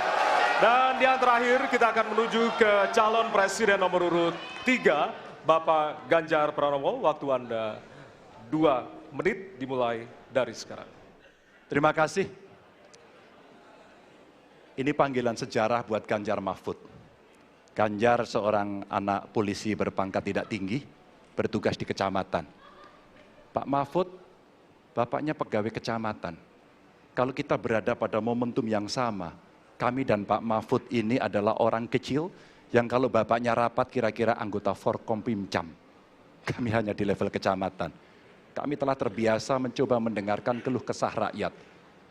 Dan yang terakhir kita akan menuju ke calon presiden nomor urut 3, Bapak Ganjar Pranowo. Waktu Anda 2 menit dimulai dari sekarang. Terima kasih. Ini panggilan sejarah buat Ganjar Mahfud. Ganjar seorang anak polisi berpangkat tidak tinggi, bertugas di kecamatan. Pak Mahfud, bapaknya pegawai kecamatan. Kalau kita berada pada momentum yang sama, kami dan Pak Mahfud ini adalah orang kecil yang kalau bapaknya rapat kira-kira anggota Forkompimcam. Kami hanya di level kecamatan. Kami telah terbiasa mencoba mendengarkan keluh kesah rakyat.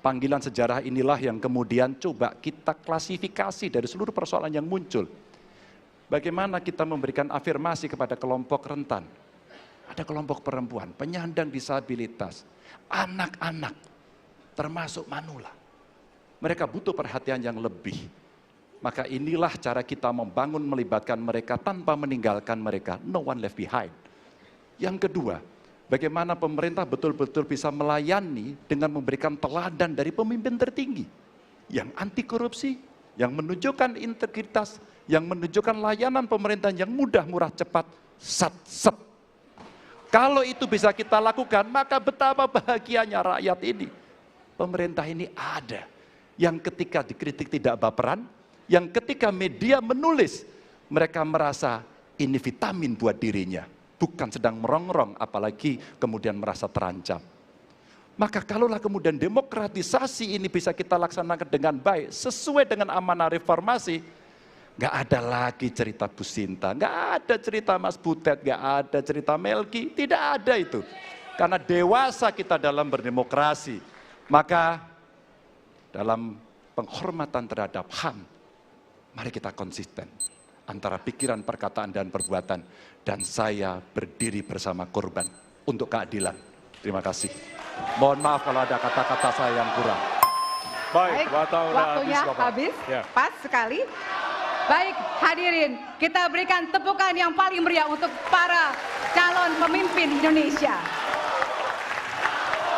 Panggilan sejarah inilah yang kemudian coba kita klasifikasi dari seluruh persoalan yang muncul. Bagaimana kita memberikan afirmasi kepada kelompok rentan. Ada kelompok perempuan, penyandang disabilitas, anak-anak, termasuk manula. Mereka butuh perhatian yang lebih. Maka inilah cara kita membangun melibatkan mereka tanpa meninggalkan mereka. No one left behind. Yang kedua, bagaimana pemerintah betul-betul bisa melayani dengan memberikan teladan dari pemimpin tertinggi. Yang anti korupsi, yang menunjukkan integritas, yang menunjukkan layanan pemerintahan yang mudah, murah, cepat, sat. Kalau itu bisa kita lakukan, maka betapa bahagianya rakyat ini. Pemerintah ini ada. Yang ketika dikritik tidak baperan, yang ketika media menulis, mereka merasa ini vitamin buat dirinya, bukan sedang merongrong, apalagi kemudian merasa terancam. Maka kalaulah kemudian demokratisasi ini bisa kita laksanakan dengan baik, sesuai dengan amanah reformasi, nggak ada lagi cerita Bu Sinta, nggak ada cerita Mas Butet, nggak ada cerita Melki, tidak ada itu. Karena dewasa kita dalam berdemokrasi, maka dalam penghormatan terhadap HAM, mari kita konsisten antara pikiran, perkataan, dan perbuatan. Dan saya berdiri bersama korban untuk keadilan. Terima kasih. Mohon maaf kalau ada kata-kata saya yang kurang. Baik, waktunya habis, Ya. pas sekali. Baik, hadirin, kita berikan tepukan yang paling meriah untuk para calon pemimpin Indonesia.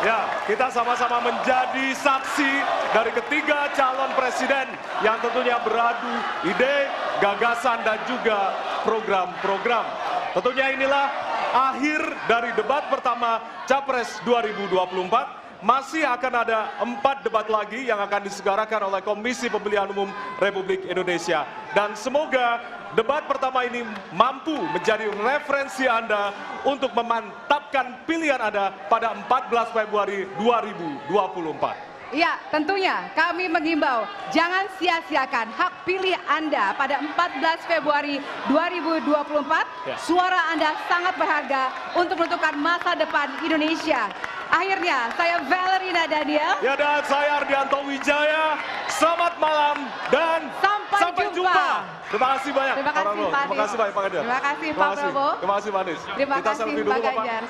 Ya, kita sama-sama menjadi saksi dari ketiga calon presiden yang tentunya beradu ide, gagasan, dan juga program-program. Tentunya inilah akhir dari debat pertama Capres 2024. Masih akan ada 4 debat lagi yang akan diselenggarakan oleh Komisi Pemilihan Umum Republik Indonesia. Dan semoga debat pertama ini mampu menjadi referensi Anda untuk memantapkan pilihan Anda pada 14 Februari 2024. Ya, tentunya kami mengimbau jangan sia-siakan hak pilih Anda pada 14 Februari 2024. Ya. Suara Anda sangat berharga untuk menentukan masa depan Indonesia. Akhirnya, saya Valerina Daniel. Ya, dan saya Ardianto Wijaya. Selamat malam dan Sampai jumpa. Terima kasih banyak. Terima Pak kasih, Prabowo. Pak Terima Anies. kasih banyak Pak Ganjar. Terima kasih, Pak Prabowo. Terima kasih Pak Anies. Terima Kita kasih, selfie dulu Pak Bapak. Ganjar.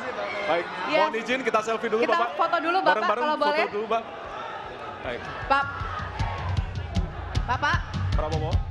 Baik, Ya. mohon izin kita selfie dulu Kita Bapak. foto dulu, Bapak, Bareng-bareng kalau foto boleh. dulu Pak. Baik, Bapak. Prabowo.